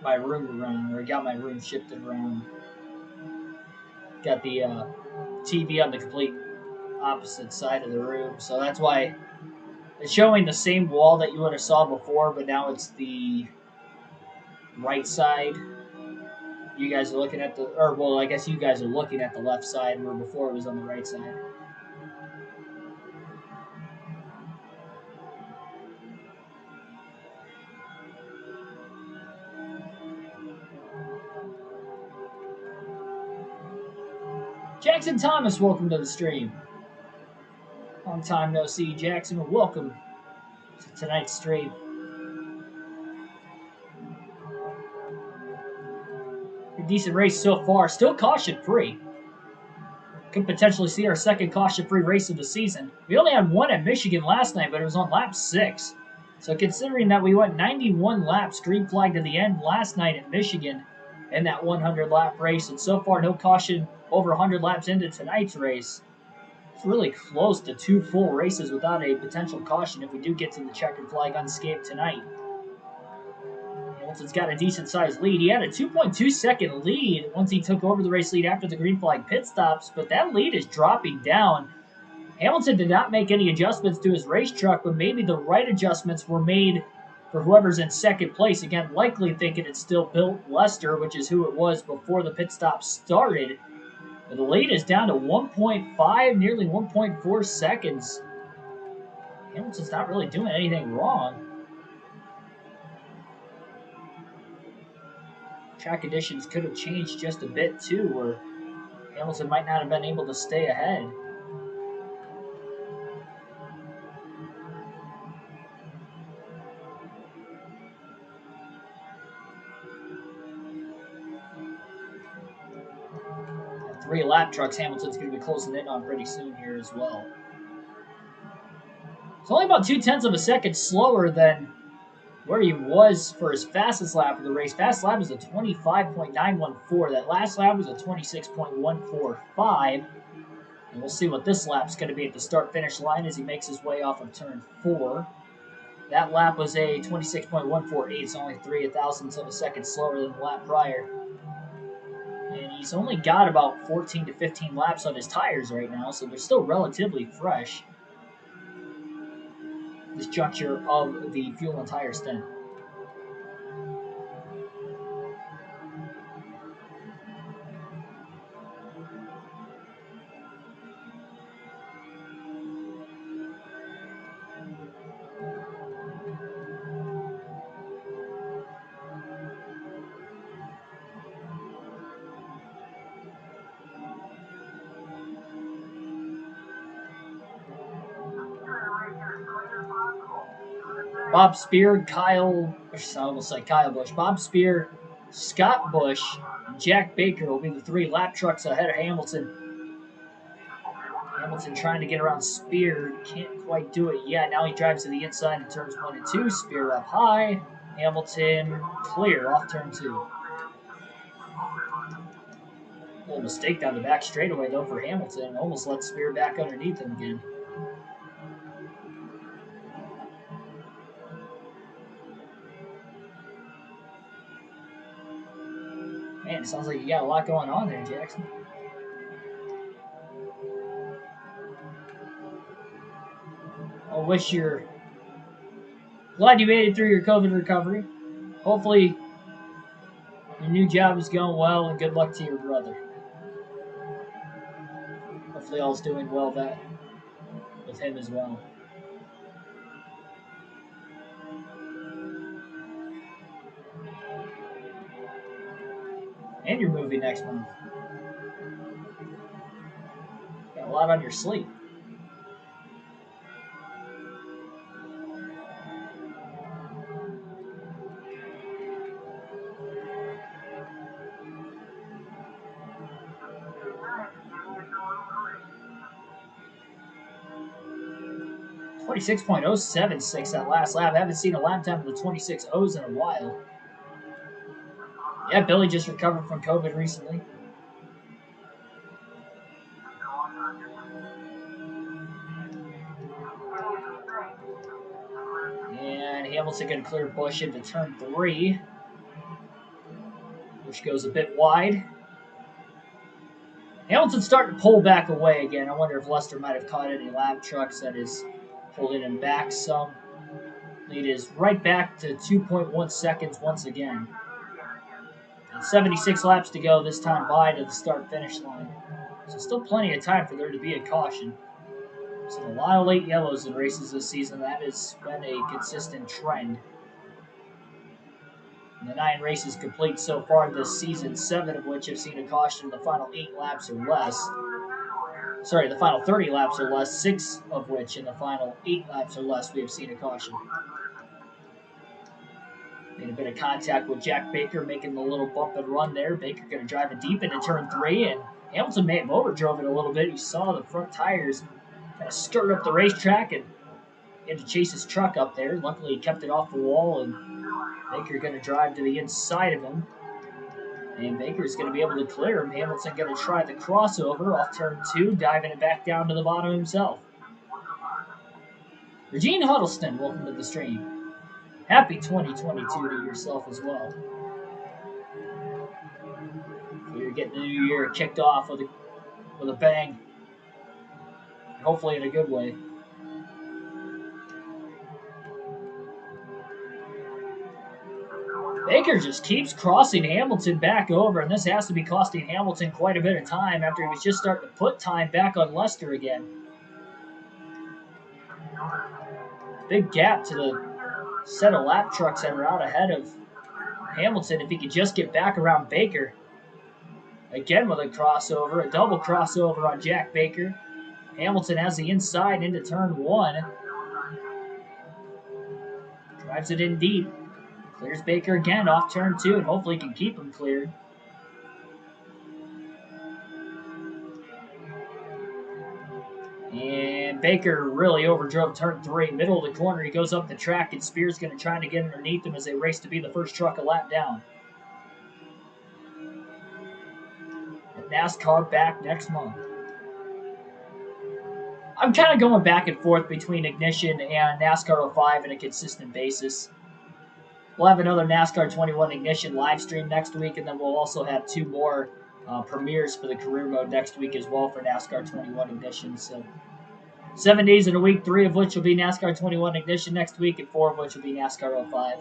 my room around, or I got my room shifted around. Got the TV on the complete opposite side of the room, so that's why it's showing the same wall that you would have saw before, but now it's the right side. You guys are looking at the, or well, I guess you guys are looking at the left side, where before it was on the right side. Jackson Thomas, welcome to the stream. Long time no see, Jackson. Welcome to tonight's stream. A decent race so far. Still caution-free. Could potentially see our second caution-free race of the season. We only had one at Michigan last night, but it was on lap 6. So considering that we went 91 laps green flag to the end last night at Michigan in that 100-lap race, and so far no caution over 100 laps into tonight's race, it's really close to 2 full races without a potential caution if we do get to the checkered flag unscathed tonight. Hamilton's got a decent-sized lead. He had a 2.2-second lead once he took over the race lead after the green flag pit stops, but that lead is dropping down. Hamilton did not make any adjustments to his race truck, but maybe the right adjustments were made for whoever's in second place. Again, likely thinking it's still Bill Lester, which is who it was before the pit stop started. But the lead is down to 1.5, nearly 1.4 seconds. Hamilton's not really doing anything wrong. Track conditions could have changed just a bit too, where Hamilton might not have been able to stay ahead. The 3 lap trucks Hamilton's going to be closing in on pretty soon here as well. It's only about 0.2 of a second slower than where he was for his fastest lap of the race. Fast lap was a 25.914. That last lap was a 26.145. And we'll see what this lap's going to be at the start-finish line as he makes his way off of turn 4. That lap was a 26.148. It's only 0.03 of a second slower than the lap prior. And he's only got about 14 to 15 laps on his tires right now, so they're still relatively fresh. This juncture of the fuel and tire stint. Bob Spear, Kyle Busch. Bob Spear, Scott Busch, and Jack Baker will be the 3 lap trucks ahead of Hamilton. Hamilton trying to get around Spear. Can't quite do it yet. Now he drives to the inside in turns 1 and 2. Spear up high. Hamilton clear off turn 2. Little mistake down the back straightaway, though, for Hamilton. Almost let Spear back underneath him again. Man, it sounds like you got a lot going on there, Jackson. I wish you're glad you made it through your COVID recovery. Hopefully, your new job is going well, and good luck to your brother. Hopefully, all's doing well with him as well. And you're moving next month. Got a lot on your slate. .076 that last lap. I haven't seen a lap time of the 26.0s in a while. Yeah, Billy just recovered from COVID recently. And Hamilton going to clear Busch into turn 3, which goes a bit wide. Hamilton's starting to pull back away again. I wonder if Lester might have caught any lap trucks that is holding him back some. Lead is right back to 2.1 seconds once again. And 76 laps to go this time by to the start-finish line. So still plenty of time for there to be a caution. So a lot of late yellows in races this season. That has been a consistent trend. And the 9 races complete so far this season, 7 of which have seen a caution in the final 8 laps or less. Sorry, the final 30 laps or less, 6 of which in the final 8 laps or less we have seen a caution. Made a bit of contact with Jack Baker, making the little bump and run there. Baker going to drive it deep into turn 3, and Hamilton may have overdrove it a little bit. You saw the front tires kind of skirt up the racetrack, and he had to chase his truck up there. Luckily, he kept it off the wall, and Baker going to drive to the inside of him. And Baker's going to be able to clear him. Hamilton going to try the crossover off turn 2, diving it back down to the bottom himself. Regine Huddleston, welcome to the stream. Happy 2022 to yourself as well. So you're getting the new year kicked off with a bang. Hopefully in a good way. Baker just keeps crossing Hamilton back over, and this has to be costing Hamilton quite a bit of time after he was just starting to put time back on Lester again. Big gap to the set of lap trucks that are out ahead of Hamilton. If he could just get back around Baker. Again with a crossover, a double crossover on Jack Baker. Hamilton has the inside into turn 1. Drives it in deep. Clears Baker again off turn 2, and hopefully can keep him cleared. And Baker really overdrove turn 3. Middle of the corner, he goes up the track, and Spears going to try to get underneath him as they race to be the first truck a lap down. And NASCAR back next month. I'm kind of going back and forth between Ignition and NASCAR 05 on a consistent basis. We'll have another NASCAR 21 Ignition live stream next week, and then we'll also have 2 more premieres for the career mode next week as well for NASCAR 21 Ignition. So 7 days in a week, 3 of which will be NASCAR 21 Ignition next week, and 4 of which will be NASCAR 05.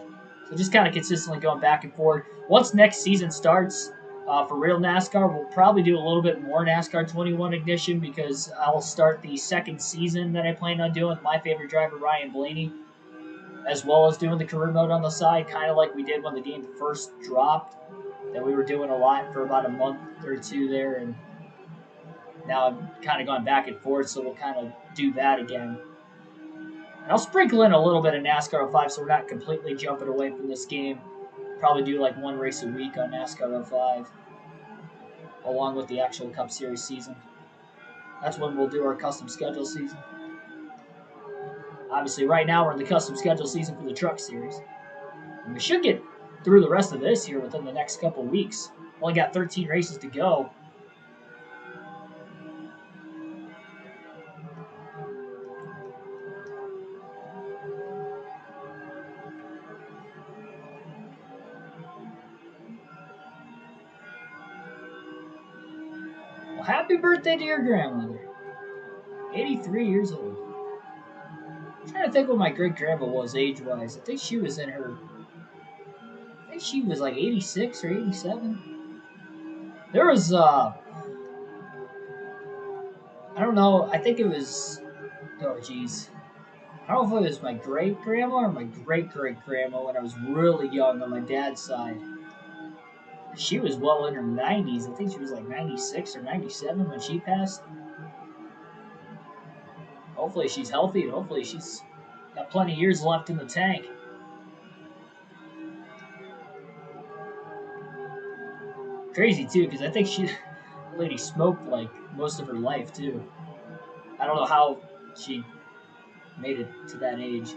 So just kind of consistently going back and forth. Once next season starts, for real NASCAR, we'll probably do a little bit more NASCAR 21 Ignition because I'll start the second season that I plan on doing with my favorite driver, Ryan Blaney, as well as doing the career mode on the side, kind of like we did when the game first dropped, that we were doing a lot for about a month or 2 there, and now I'm kind of going back and forth, so we'll kind of do that again. And I'll sprinkle in a little bit of NASCAR 05 so we're not completely jumping away from this game. Probably do like 1 race a week on NASCAR 05, along with the actual Cup Series season. That's when we'll do our custom schedule season. Obviously, right now we're in the custom schedule season for the Truck Series. And we should get through the rest of this here within the next couple weeks. Only got 13 races to go. Well, happy birthday to your grandmother. 83 years old. I'm trying to think what my great grandma was age wise. I think she was in her. I think she was like 86 or 87. There was I don't know. I think it was. Oh geez. I don't know if it was my great grandma or my great great grandma when I was really young on my dad's side. She was well in her 90s. I think she was like 96 or 97 when she passed. Hopefully she's healthy and hopefully she's got plenty of years left in the tank. Crazy too, because I think the lady smoked like most of her life too. I don't know how she made it to that age.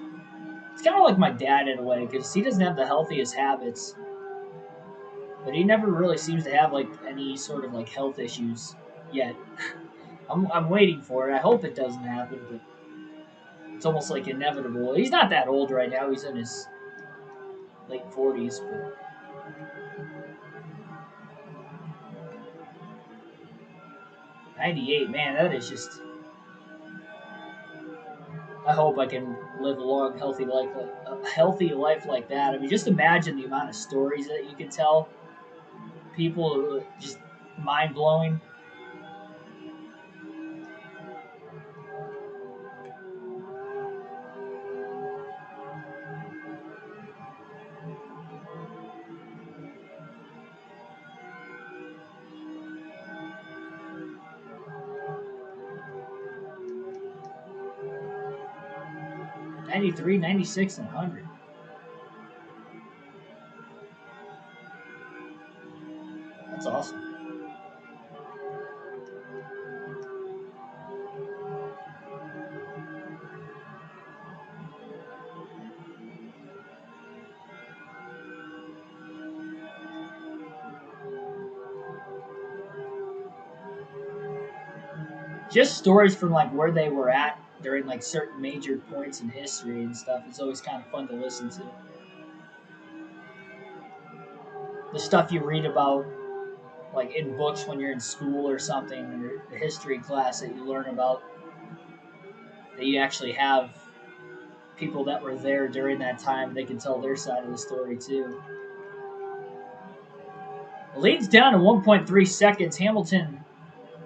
It's kind of like my dad in a way, because he doesn't have the healthiest habits, but he never really seems to have like any sort of like health issues yet. I'm waiting for it. I hope it doesn't happen, but it's almost like inevitable. He's not that old right now. He's in his late 40s, but 98, man, that is just. I hope I can live a long, healthy life like that. I mean, just imagine the amount of stories that you can tell people. Just mind blowing. 93, 96, and 100. That's awesome. Just stories from like where they were at during like certain major points in history and stuff. It's always kind of fun to listen to. The stuff you read about like in books when you're in school or something, or the history class that you learn about, that you actually have people that were there during that time. They can tell their side of the story too. The lead's down to 1.3 seconds. Hamilton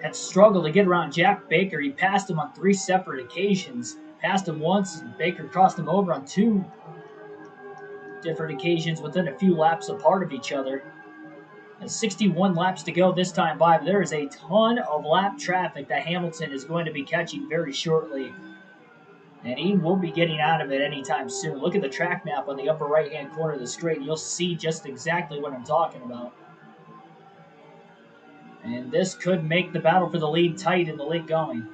had struggled to get around Jack Baker. He passed him on 3 separate occasions. Passed him once, and Baker crossed him over on 2 different occasions within a few laps apart of each other. And 61 laps to go this time by, but there is a ton of lap traffic that Hamilton is going to be catching very shortly. And he won't be getting out of it anytime soon. Look at the track map on the upper right-hand corner of the screen. You'll see just exactly what I'm talking about. And this could make the battle for the lead tight in the late going.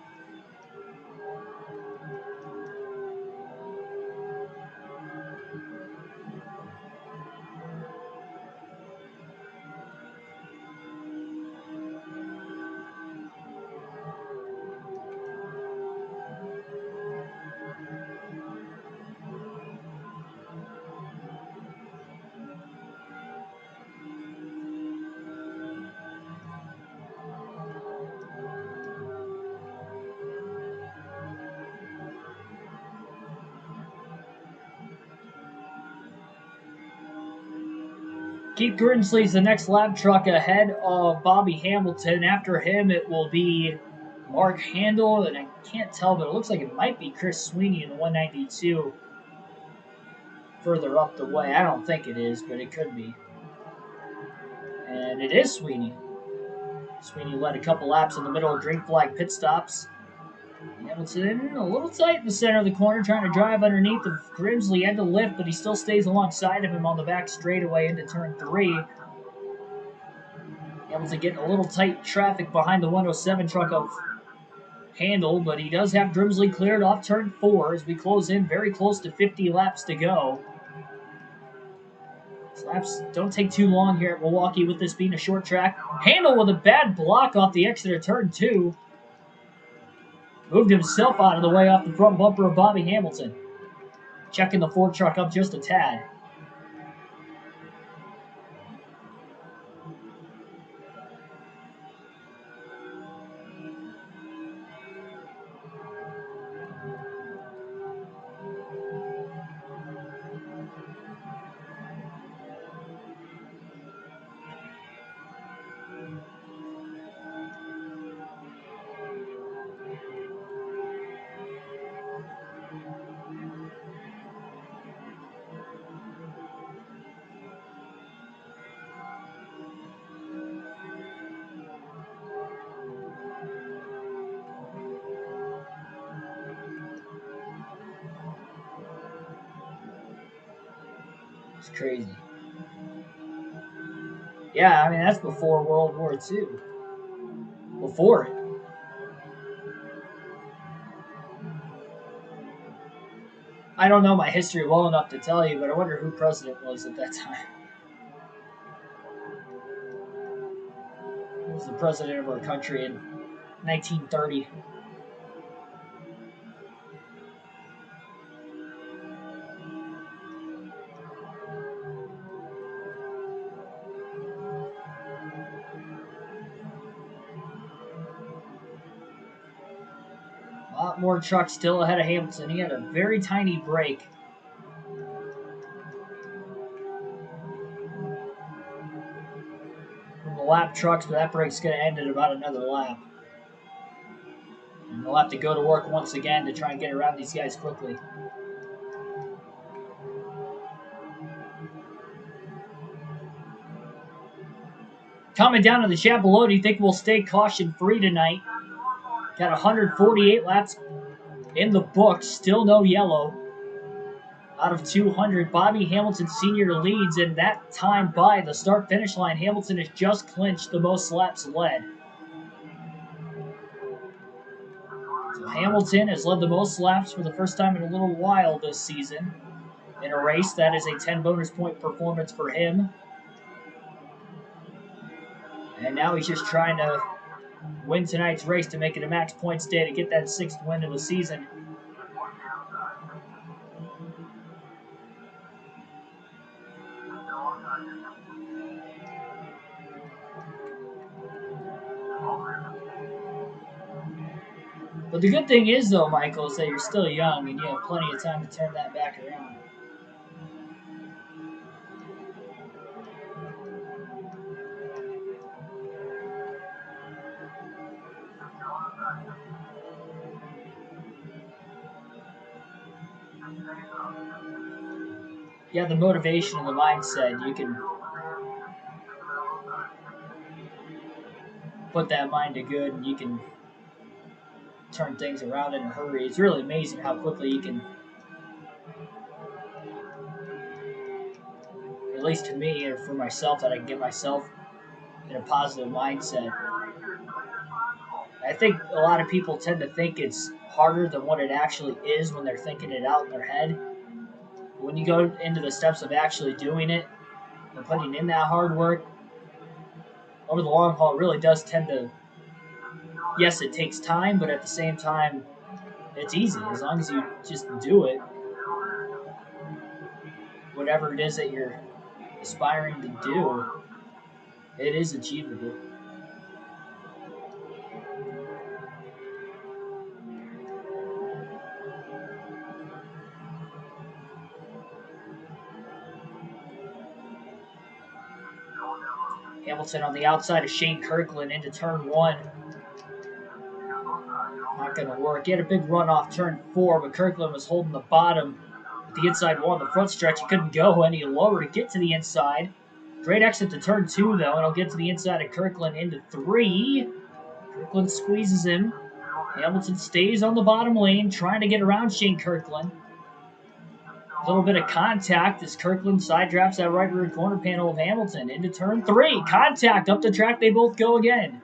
Keith Grimsley's the next lap truck ahead of Bobby Hamilton. After him, it will be Mark Handel, and I can't tell, but it looks like it might be Chris Sweeney in the 192 further up the way. I don't think it is, but it could be. And it is Sweeney. Sweeney led a couple laps in the middle of green flag pit stops. Hamilton a little tight in the center of the corner, trying to drive underneath of Grimsley. Had to lift, but he still stays alongside of him on the back straightaway into turn 3. Hamilton getting a little tight traffic behind the 107 truck of Handel, but he does have Grimsley cleared off turn 4 as we close in very close to 50 laps to go. These laps don't take too long here at Milwaukee with this being a short track. Handel with a bad block off the exit of turn 2. Moved himself out of the way off the front bumper of Bobby Hamilton. Checking the Ford truck up just a tad. It's crazy. Yeah, I mean, that's before World War II. Before it. I don't know my history well enough to tell you, but I wonder who president was at that time. Who was the president of our country in 1930? A lot more trucks still ahead of Hamilton. He had a very tiny break. From the lap trucks, but that break's going to end at about another lap. And they'll have to go to work once again to try and get around these guys quickly. Coming down to the chat below, do you think we'll stay caution-free tonight? Got 148 laps in the books, still no yellow. Out of 200, Bobby Hamilton Sr. leads, and that time by the start-finish line, Hamilton has just clinched the most laps led. So Hamilton has led the most laps for the first time in a little while this season. In a race, that is a 10 bonus point performance for him. And now he's just trying to win tonight's race to make it a max points day to get that 6th win of the season. But the good thing is, though, Michael, is that you're still young and you have plenty of time to turn that back around. You have the motivation and the mindset. You can put that mind to good and you can turn things around in a hurry. It's really amazing how quickly you can, at least to me or for myself, that I can get myself in a positive mindset. I think a lot of people tend to think it's harder than what it actually is when they're thinking it out in their head. But when you go into the steps of actually doing it and putting in that hard work, over the long haul, it really does tend to, yes, it takes time, but at the same time, it's easy. As long as you just do it, whatever it is that you're aspiring to do, it is achievable. Hamilton on the outside of Shane Kirkland into turn 1. Not going to work. He had a big run off turn 4, but Kirkland was holding the bottom. At the inside wall, the front stretch, he couldn't go any lower to get to the inside. Great exit to turn 2, though, and he'll get to the inside of Kirkland into 3. Kirkland squeezes him. Hamilton stays on the bottom lane, trying to get around Shane Kirkland. A little bit of contact as Kirkland side drafts that right rear corner panel of Hamilton into turn 3. Contact up the track, they both go again.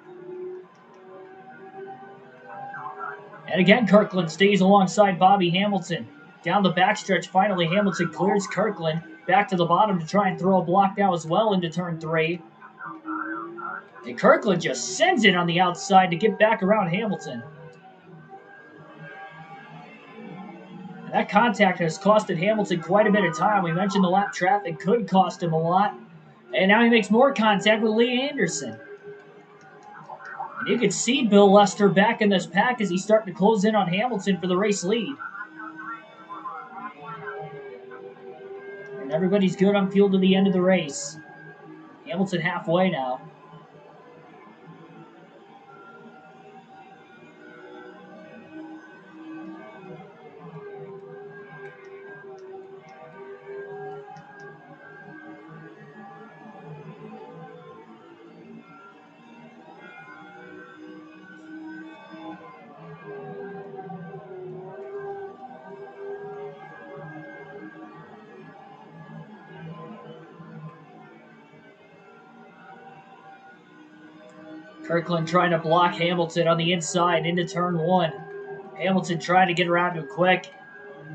And again, Kirkland stays alongside Bobby Hamilton. Down the backstretch, finally Hamilton clears Kirkland. Back to the bottom to try and throw a block now as well into turn 3. And Kirkland just sends it on the outside to get back around Hamilton. And that contact has costed Hamilton quite a bit of time. We mentioned the lap traffic could cost him a lot. And now he makes more contact with Lee Anderson. And you can see Bill Lester back in this pack as he's starting to close in on Hamilton for the race lead. And everybody's good on fuel to the end of the race. Hamilton halfway now. Kirkland trying to block Hamilton on the inside into turn 1. Hamilton trying to get around him quick.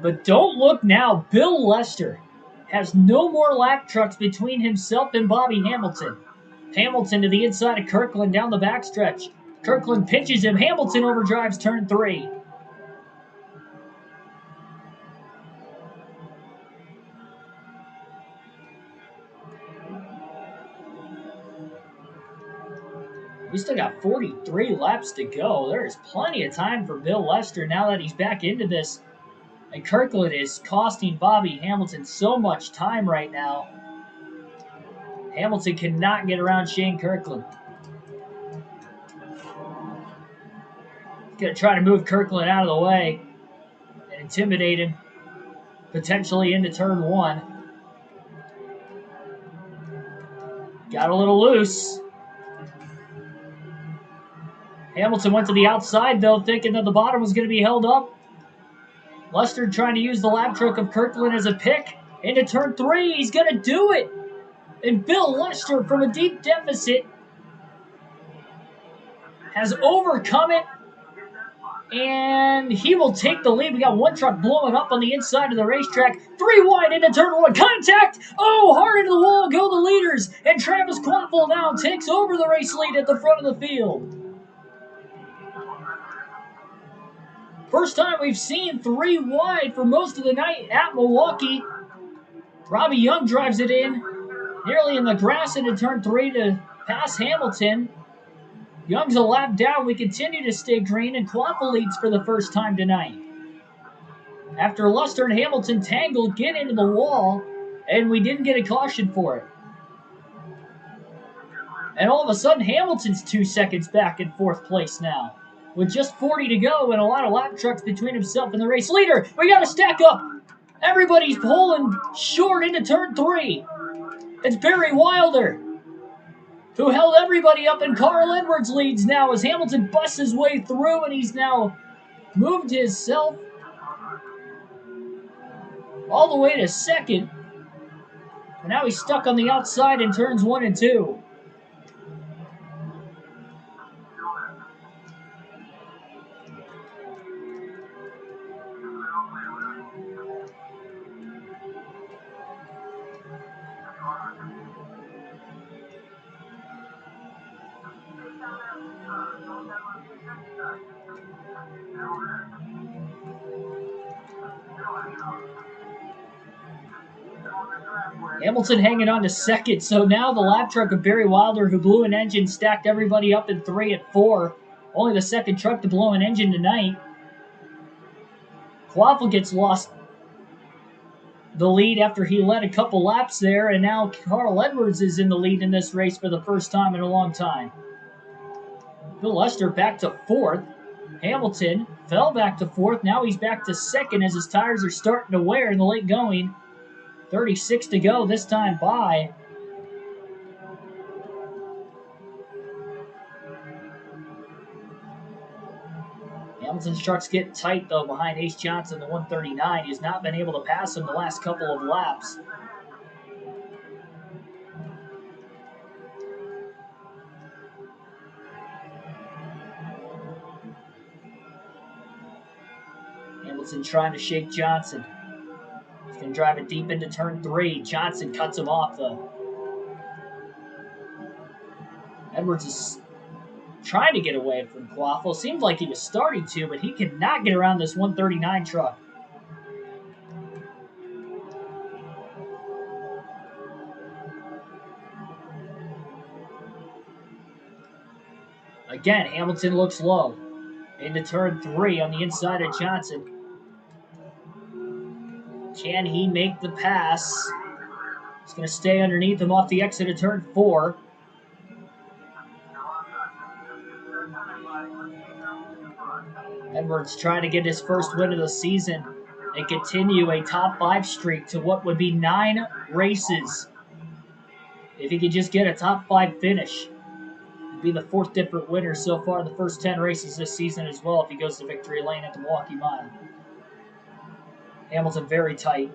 But don't look now. Bill Lester has no more lap trucks between himself and Bobby Hamilton. Hamilton to the inside of Kirkland down the backstretch. Kirkland pinches him. Hamilton overdrives turn 3. We still got 43 laps to go. There is plenty of time for Bill Lester now that he's back into this. And Kirkland is costing Bobby Hamilton so much time right now. Hamilton cannot get around Shane Kirkland. He's going to try to move Kirkland out of the way and intimidate him, potentially into turn 1. Got a little loose. Hamilton went to the outside, though, thinking that the bottom was going to be held up. Lester trying to use the lap truck of Kirkland as a pick into turn 3. He's going to do it. And Bill Lester, from a deep deficit, has overcome it. And he will take the lead. We got one truck blowing up on the inside of the racetrack. 3 wide into turn 1. Contact! Oh, hard into the wall go the leaders. And Travis Quaffle now takes over the race lead at the front of the field. First time we've seen 3 wide for most of the night at Milwaukee. Robbie Young drives it in, nearly in the grass into turn 3 to pass Hamilton. Young's a lap down. We continue to stay green, and Quaffle leads for the first time tonight. After Lester and Hamilton tangled, get into the wall, and we didn't get a caution for it. And all of a sudden, Hamilton's 2 seconds back in 4th place now. With just 40 to go and a lot of lap trucks between himself and the race leader. We got to stack up. Everybody's pulling short into turn 3. It's Barry Wilder, who held everybody up, and Carl Edwards leads now as Hamilton busts his way through, and he's now moved himself all the way to 2nd. And now he's stuck on the outside in turns 1 and 2. Hamilton hanging on to 2nd, so now the lap truck of Barry Wilder, who blew an engine, stacked everybody up in 3 and 4. Only the 2nd truck to blow an engine tonight. Quaffle gets lost the lead after he led a couple laps there, and now Carl Edwards is in the lead in this race for the first time in a long time. Bill Lester back to 4th. Hamilton fell back to 4th. Now he's back to 2nd as his tires are starting to wear in the late going. 36 to go this time by. Hamilton's truck's getting tight, though, behind Ace Johnson, the 139. He's not been able to pass him the last couple of laps. Hamilton trying to shake Johnson. He's going to drive it deep into turn 3. Johnson cuts him off, though. Edwards is trying to get away from Quaffle. Seemed like he was starting to, but he cannot get around this 139 truck. Again, Hamilton looks low. Into turn 3 on the inside of Johnson. Can he make the pass? He's going to stay underneath him off the exit of turn 4. Edwards trying to get his first win of the season and continue a top 5 streak to what would be 9 races. If he could just get a top 5 finish, he'd be the 4th different winner so far the first 10 races this season as well if he goes to victory lane at the Milwaukee Mile. Hamilton very tight.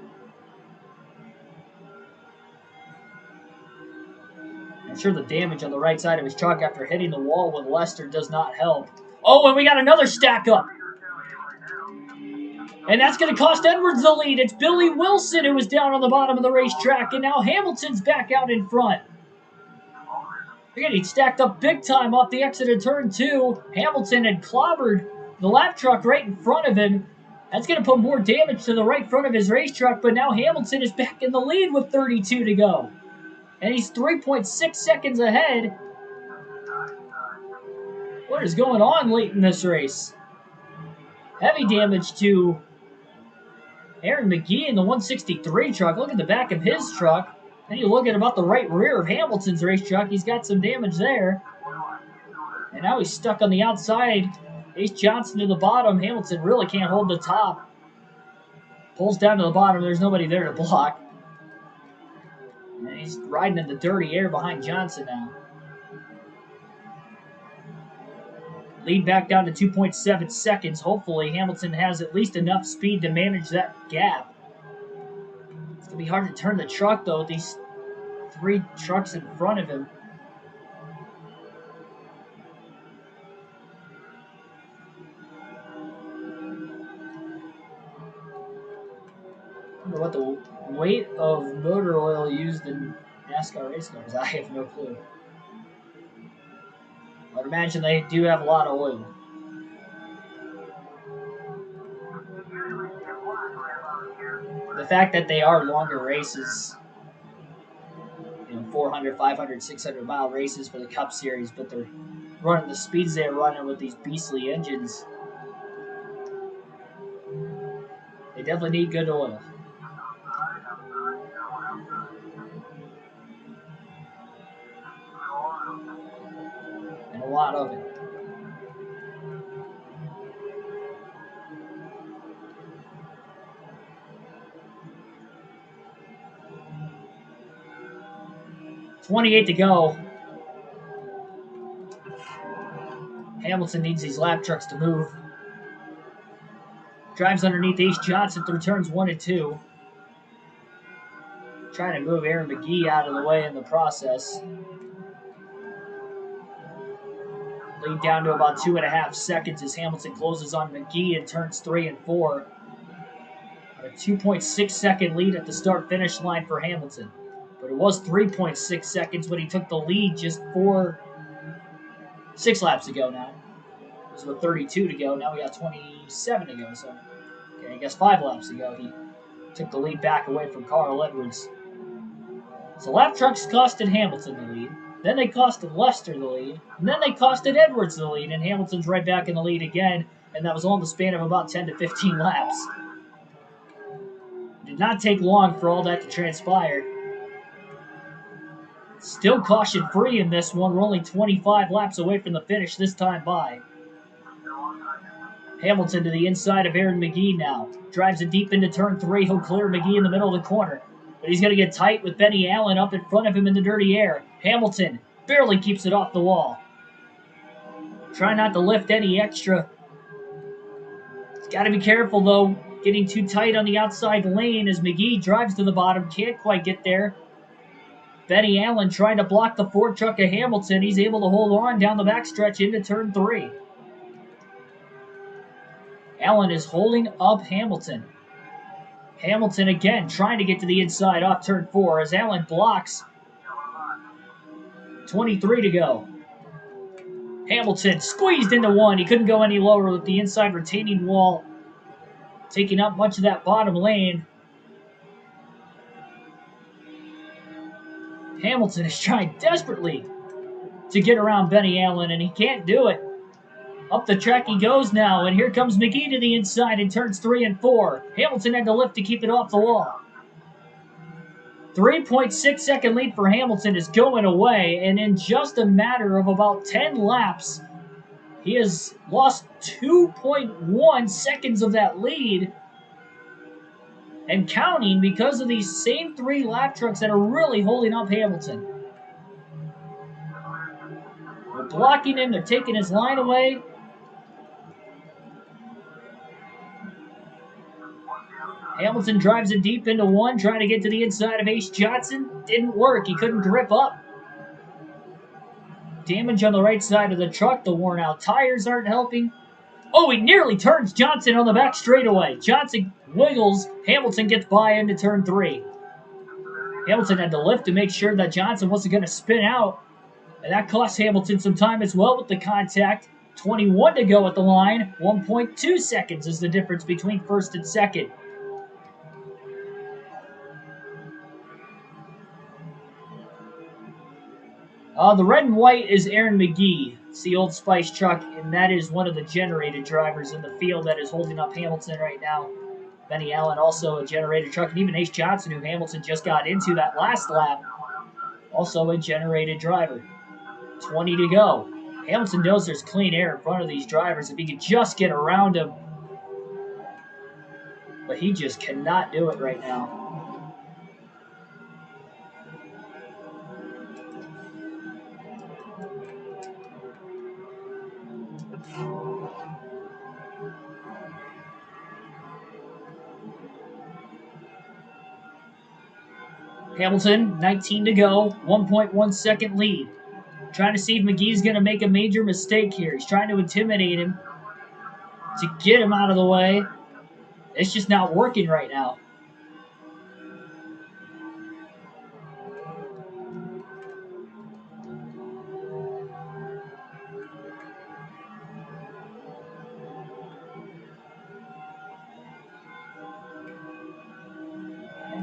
I'm sure the damage on the right side of his truck after hitting the wall with Lester does not help. Oh, and we got another stack up. And that's going to cost Edwards the lead. It's Billy Wilson who was down on the bottom of the racetrack, and now Hamilton's back out in front. They're getting stacked up big time off the exit of turn 2. Hamilton had clobbered the lap truck right in front of him. That's going to put more damage to the right front of his race truck, but now Hamilton is back in the lead with 32 to go. And he's 3.6 seconds ahead. What is going on late in this race? Heavy damage to Aaron McGee in the 163 truck. Look at the back of his truck. Then you look at about the right rear of Hamilton's race truck. He's got some damage there. And now he's stuck on the outside. Ace Johnson to the bottom. Hamilton really can't hold the top. Pulls down to the bottom. There's nobody there to block. And he's riding in the dirty air behind Johnson now. Lead back down to 2.7 seconds. Hopefully Hamilton has at least enough speed to manage that gap. It's going to be hard to turn the truck, though, with these 3 trucks in front of him. I wonder what the weight of motor oil used in NASCAR race cars. I have no clue. I would imagine they do have a lot of oil. The fact that they are longer races, 400, 500, 600 mile races for the Cup Series, but they're running the speeds they're running with these beastly engines. They definitely need good oil. And a lot of it. .28 to go. Hamilton needs these lap trucks to move. Drives underneath Ace Johnson through turns 1 and 2. Trying to move Aaron McGee out of the way in the process. Lead down to about 2.5 seconds as Hamilton closes on McGee in turns 3 and 4. A 2.6 second lead at the start-finish line for Hamilton. But it was 3.6 seconds when he took the lead just 6 laps ago now. It was with 32 to go. Now we got 27 to go. So, okay, I guess 5 laps ago he took the lead back away from Carl Edwards. So lap trucks costed Hamilton the lead. Then they costed Lester the lead. And then they costed Edwards the lead. And Hamilton's right back in the lead again. And that was all in the span of about 10 to 15 laps. It did not take long for all that to transpire. Still caution-free in this one. We're only 25 laps away from the finish this time by. Hamilton to the inside of Aaron McGee now. Drives it deep into turn 3. He'll clear McGee in the middle of the corner. But he's going to get tight with Benny Allen up in front of him in the dirty air. Hamilton barely keeps it off the wall. Try not to lift any extra. He's got to be careful, though. Getting too tight on the outside lane as McGee drives to the bottom. Can't quite get there. Benny Allen trying to block the Ford truck of Hamilton. He's able to hold on down the backstretch into turn 3. Allen is holding up Hamilton. Hamilton again trying to get to the inside off turn 4 as Allen blocks. 23 to go. Hamilton squeezed into 1. He couldn't go any lower with the inside retaining wall taking up much of that bottom lane. Hamilton is trying desperately to get around Benny Allen, and he can't do it. Up the track he goes now, and here comes McGee to the inside in turns 3 and 4. Hamilton had to lift to keep it off the wall. 3.6 second lead for Hamilton is going away, and in just a matter of about 10 laps, he has lost 2.1 seconds of that lead. And counting because of these same 3 lap trucks that are really holding up Hamilton. They're blocking him. They're taking his line away. Hamilton drives it deep into 1, trying to get to the inside of Ace Johnson. Didn't work. He couldn't grip up. damage on the right side of the truck. The worn out tires aren't helping. Oh, he nearly turns Johnson on the back straightaway. Johnson wiggles. Hamilton gets by into turn 3. Hamilton had to lift to make sure that Johnson wasn't going to spin out. And that cost Hamilton some time as well with the contact. 21 to go at the line. 1.2 seconds is the difference between first and second. The red and white is Aaron McGee. It's the Old Spice truck, and that is one of the generated drivers in the field that is holding up Hamilton right now. Benny Allen, also a generated truck, and even Ace Johnson, who Hamilton just got into that last lap, also a generated driver. 20 to go. Hamilton knows there's clean air in front of these drivers if he could just get around them. But he just cannot do it right now. Hamilton, 19 to go, 1.1 second lead. Trying to see if McGee's going to make a major mistake here. He's trying to intimidate him to get him out of the way. It's just not working right now.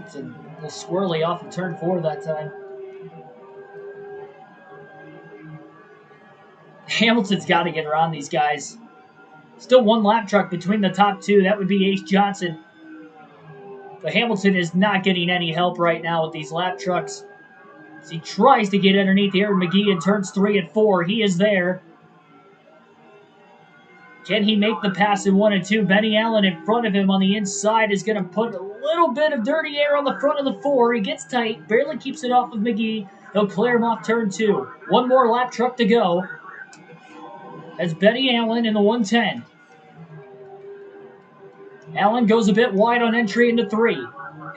It's a little squirrely off of turn 4 that time. Hamilton's got to get around these guys. Still one lap truck between the top two. That would be Ace Johnson. But Hamilton is not getting any help right now with these lap trucks. As he tries to get underneath Aaron McGee in turns 3 and 4. He is there. Can he make the pass in 1 and 2? Benny Allen in front of him on the inside is going to put a little bit of dirty air on the front of the 4. He gets tight, barely keeps it off of McGee. He'll clear him off turn 2. One more lap truck to go. That's Benny Allen in the 110. Allen goes a bit wide on entry into 3.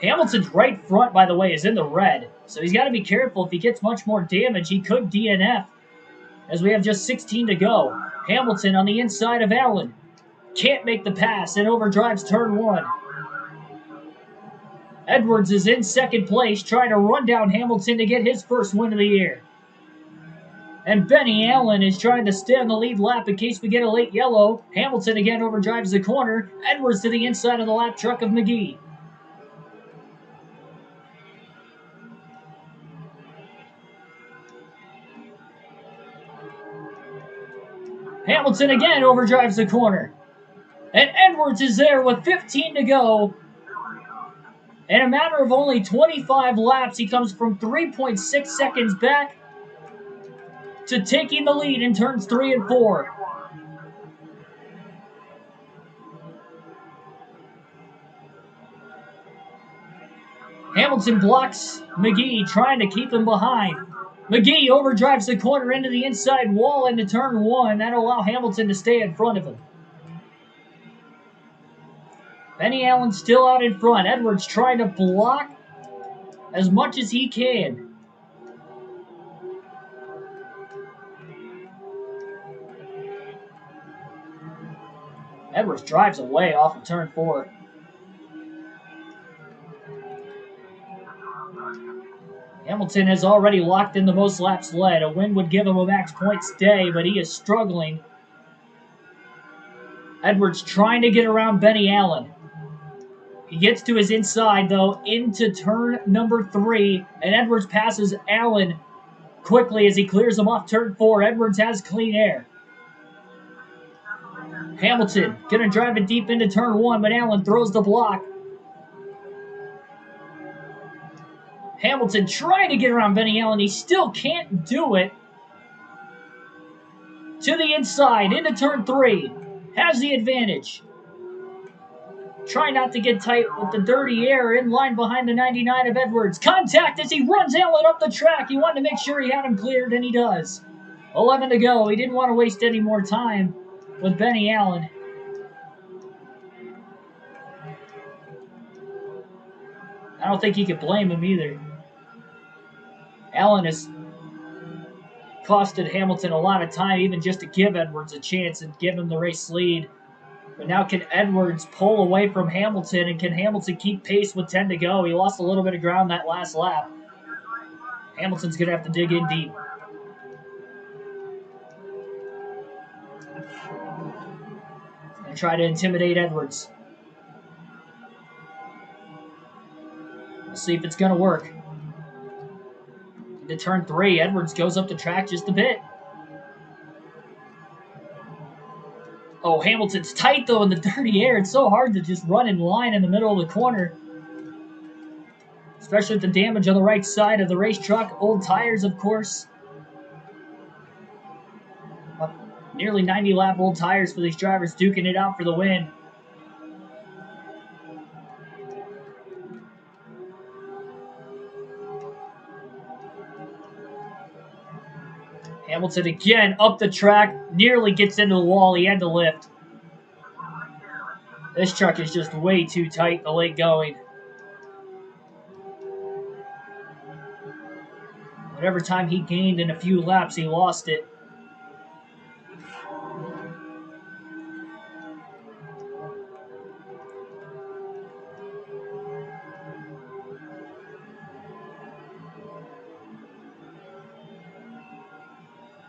Hamilton's right front, by the way, is in the red. So he's got to be careful. If he gets much more damage, he could DNF. As we have just 16 to go. Hamilton on the inside of Allen. Can't make the pass and overdrives turn 1. Edwards is in second place, trying to run down Hamilton to get his first win of the year. And Benny Allen is trying to stay on the lead lap in case we get a late yellow. Hamilton again overdrives the corner. Edwards to the inside of the lap truck of McGee. Hamilton again overdrives the corner. And Edwards is there with 15 to go. In a matter of only 25 laps, he comes from 3.6 seconds back to taking the lead in turns 3 and 4. Hamilton blocks McGee, trying to keep him behind. McGee overdrives the corner into the inside wall into turn 1. That'll allow Hamilton to stay in front of him. Benny Allen still out in front. Edwards trying to block as much as he can. Edwards drives away off of turn 4. Hamilton has already locked in the most laps led. A win would give him a max points day, but he is struggling. Edwards trying to get around Benny Allen. He gets to his inside, though, into turn number 3, and Edwards passes Allen quickly as he clears him off turn 4. Edwards has clean air. Hamilton going to drive it deep into turn 1, but Allen throws the block. Hamilton trying to get around Benny Allen. He still can't do it. To the inside, into turn 3. Has the advantage. Try not to get tight with the dirty air in line behind the 99 of Edwards. Contact as he runs Allen up the track. He wanted to make sure he had him cleared, and he does. 11 to go. He didn't want to waste any more time with Benny Allen. I don't think he could blame him either. Allen is costed Hamilton a lot of time, even just to give Edwards a chance and give him the race lead. But now can Edwards pull away from Hamilton, and can Hamilton keep pace with 10 to go? He lost a little bit of ground that last lap. Hamilton's going to have to dig in deep. And try to intimidate Edwards. We'll see if it's going to work. Into turn 3, Edwards goes up the track just a bit. Oh, Hamilton's tight, though, in the dirty air. It's so hard to just run in line in the middle of the corner. Especially with the damage on the right side of the race truck. Old tires, of course. Nearly 90-lap old tires for these drivers, duking it out for the win. Hamilton again up the track, nearly gets into the wall. He had to lift. This truck is just way too tight in the late going. Whatever time he gained in a few laps, he lost it.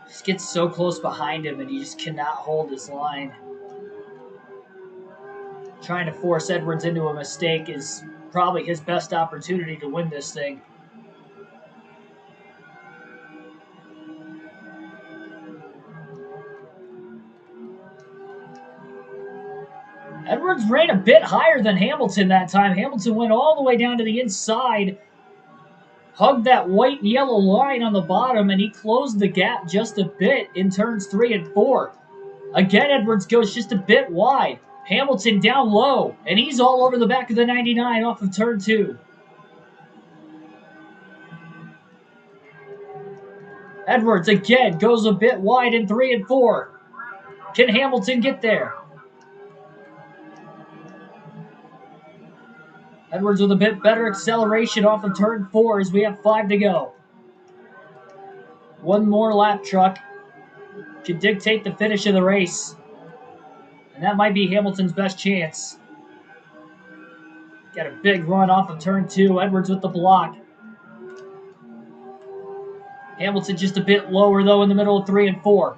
Just gets so close behind him, and he just cannot hold his line. Trying to force Edwards into a mistake is probably his best opportunity to win this thing. Edwards ran a bit higher than Hamilton that time. Hamilton went all the way down to the inside, hugged that white and yellow line on the bottom, and he closed the gap just a bit in turns 3 and 4. Again, Edwards goes just a bit wide. Hamilton down low, and he's all over the back of the 99 off of turn 2. Edwards again goes a bit wide in 3 and 4. Can Hamilton get there? Edwards with a bit better acceleration off of turn 4 as we have 5 to go. One more lap truck can dictate the finish of the race. And that might be Hamilton's best chance. Got a big run off of turn 2. Edwards with the block. Hamilton just a bit lower, though, in the middle of 3 and 4.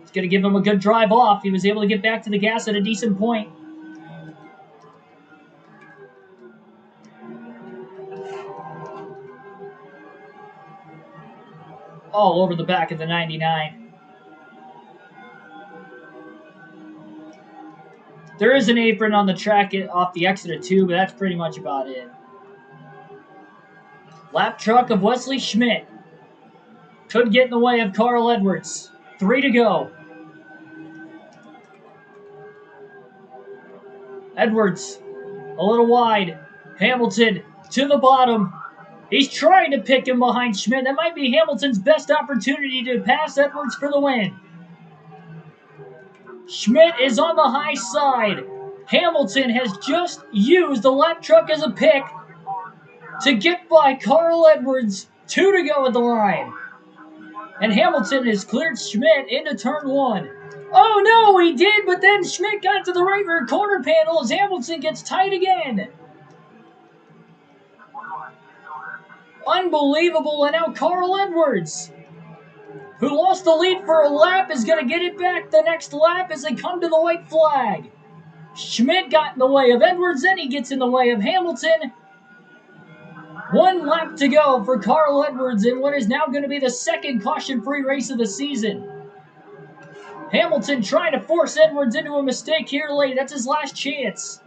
It's going to give him a good drive off. He was able to get back to the gas at a decent point. All over the back of the 99. There is an apron on the track off the exit of 2, but that's pretty much about it. Lap truck of Wesley Schmidt. Could get in the way of Carl Edwards. 3 to go. Edwards, a little wide. Hamilton to the bottom. He's trying to pick him behind Schmidt. That might be Hamilton's best opportunity to pass Edwards for the win. Schmidt is on the high side. Hamilton has just used the lap truck as a pick to get by Carl Edwards. 2 to go at the line. And Hamilton has cleared Schmidt into turn 1. Oh no, he did, but then Schmidt got to the right rear corner panel as Hamilton gets tight again. Unbelievable, and now Carl Edwards, who lost the lead for a lap, is going to get it back the next lap as they come to the white flag. Schmidt got in the way of Edwards, then he gets in the way of Hamilton. 1 lap to go for Carl Edwards in what is now going to be the second caution-free race of the season. Hamilton trying to force Edwards into a mistake here late. That's his last chance.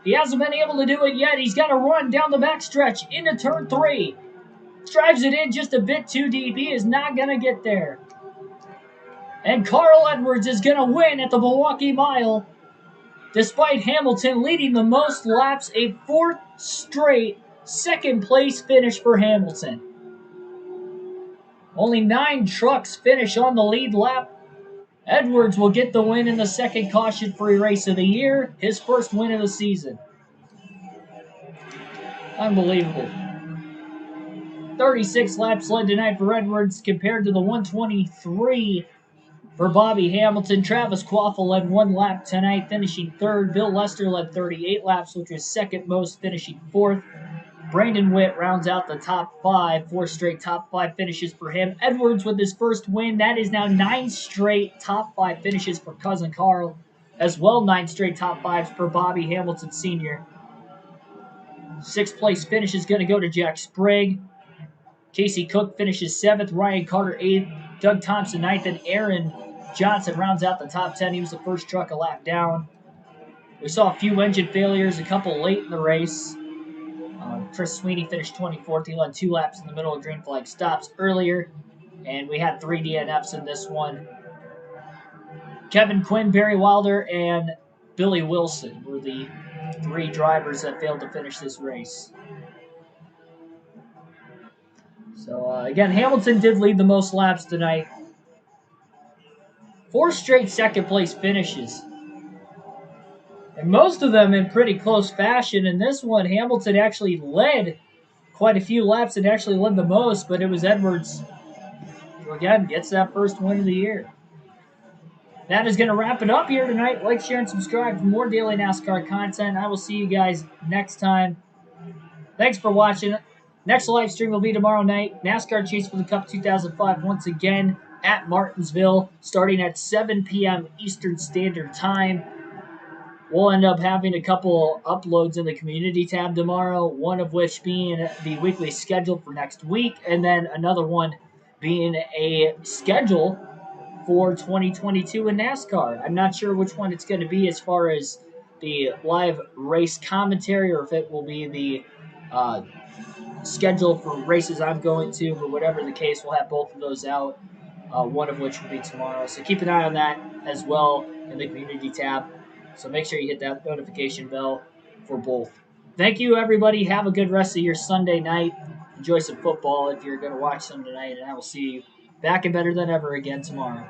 He hasn't been able to do it yet. He's got to run down the backstretch into turn 3. Drives it in just a bit too deep. He is not going to get there. And Carl Edwards is going to win at the Milwaukee Mile, despite Hamilton leading the most laps, a 4th straight second-place finish for Hamilton. Only 9 trucks finish on the lead lap. Edwards will get the win in the second caution-free race of the year, his first win of the season. Unbelievable. 36 laps led tonight for Edwards compared to the 123 for Bobby Hamilton. Travis Quaffle led 1 lap tonight, finishing third. Bill Lester led 38 laps, which was second most, finishing fourth. Brandon Witt rounds out the top 5, 4 straight top 5 finishes for him. Edwards with his first win. That is now 9 straight top 5 finishes for Cousin Carl. As well, 9 straight top 5s for Bobby Hamilton Sr. 6th place finish is going to go to Jack Sprague. Casey Cook finishes 7th. Ryan Carter 8th. Doug Thompson 9th. And Aaron Johnson rounds out the top 10. He was the first truck a lap down. We saw a few engine failures, a couple late in the race. Chris Sweeney finished 24th. He led 2 laps in the middle of green flag stops earlier. And we had 3 DNFs in this one. Kevin Quinn, Barry Wilder, and Billy Wilson were the 3 drivers that failed to finish this race. So, again, Hamilton did lead the most laps tonight. 4 straight second-place finishes. And most of them in pretty close fashion. In this one, Hamilton actually led quite a few laps and actually led the most, but it was Edwards who, again, gets that first win of the year. That is going to wrap it up here tonight. Like, share, and subscribe for more daily NASCAR content. I will see you guys next time. Thanks for watching. Next live stream will be tomorrow night. NASCAR Chase for the Cup 2005 once again at Martinsville, starting at 7 p.m. Eastern Standard Time. We'll end up having a couple uploads in the community tab tomorrow, one of which being the weekly schedule for next week, and then another one being a schedule for 2022 in NASCAR. I'm not sure which one it's going to be as far as the live race commentary or if it will be the schedule for races I'm going to, but whatever the case, we'll have both of those out, one of which will be tomorrow. So keep an eye on that as well in the community tab. So make sure you hit that notification bell for both. Thank you, everybody. Have a good rest of your Sunday night. Enjoy some football if you're going to watch some tonight, and I will see you back and better than ever again tomorrow.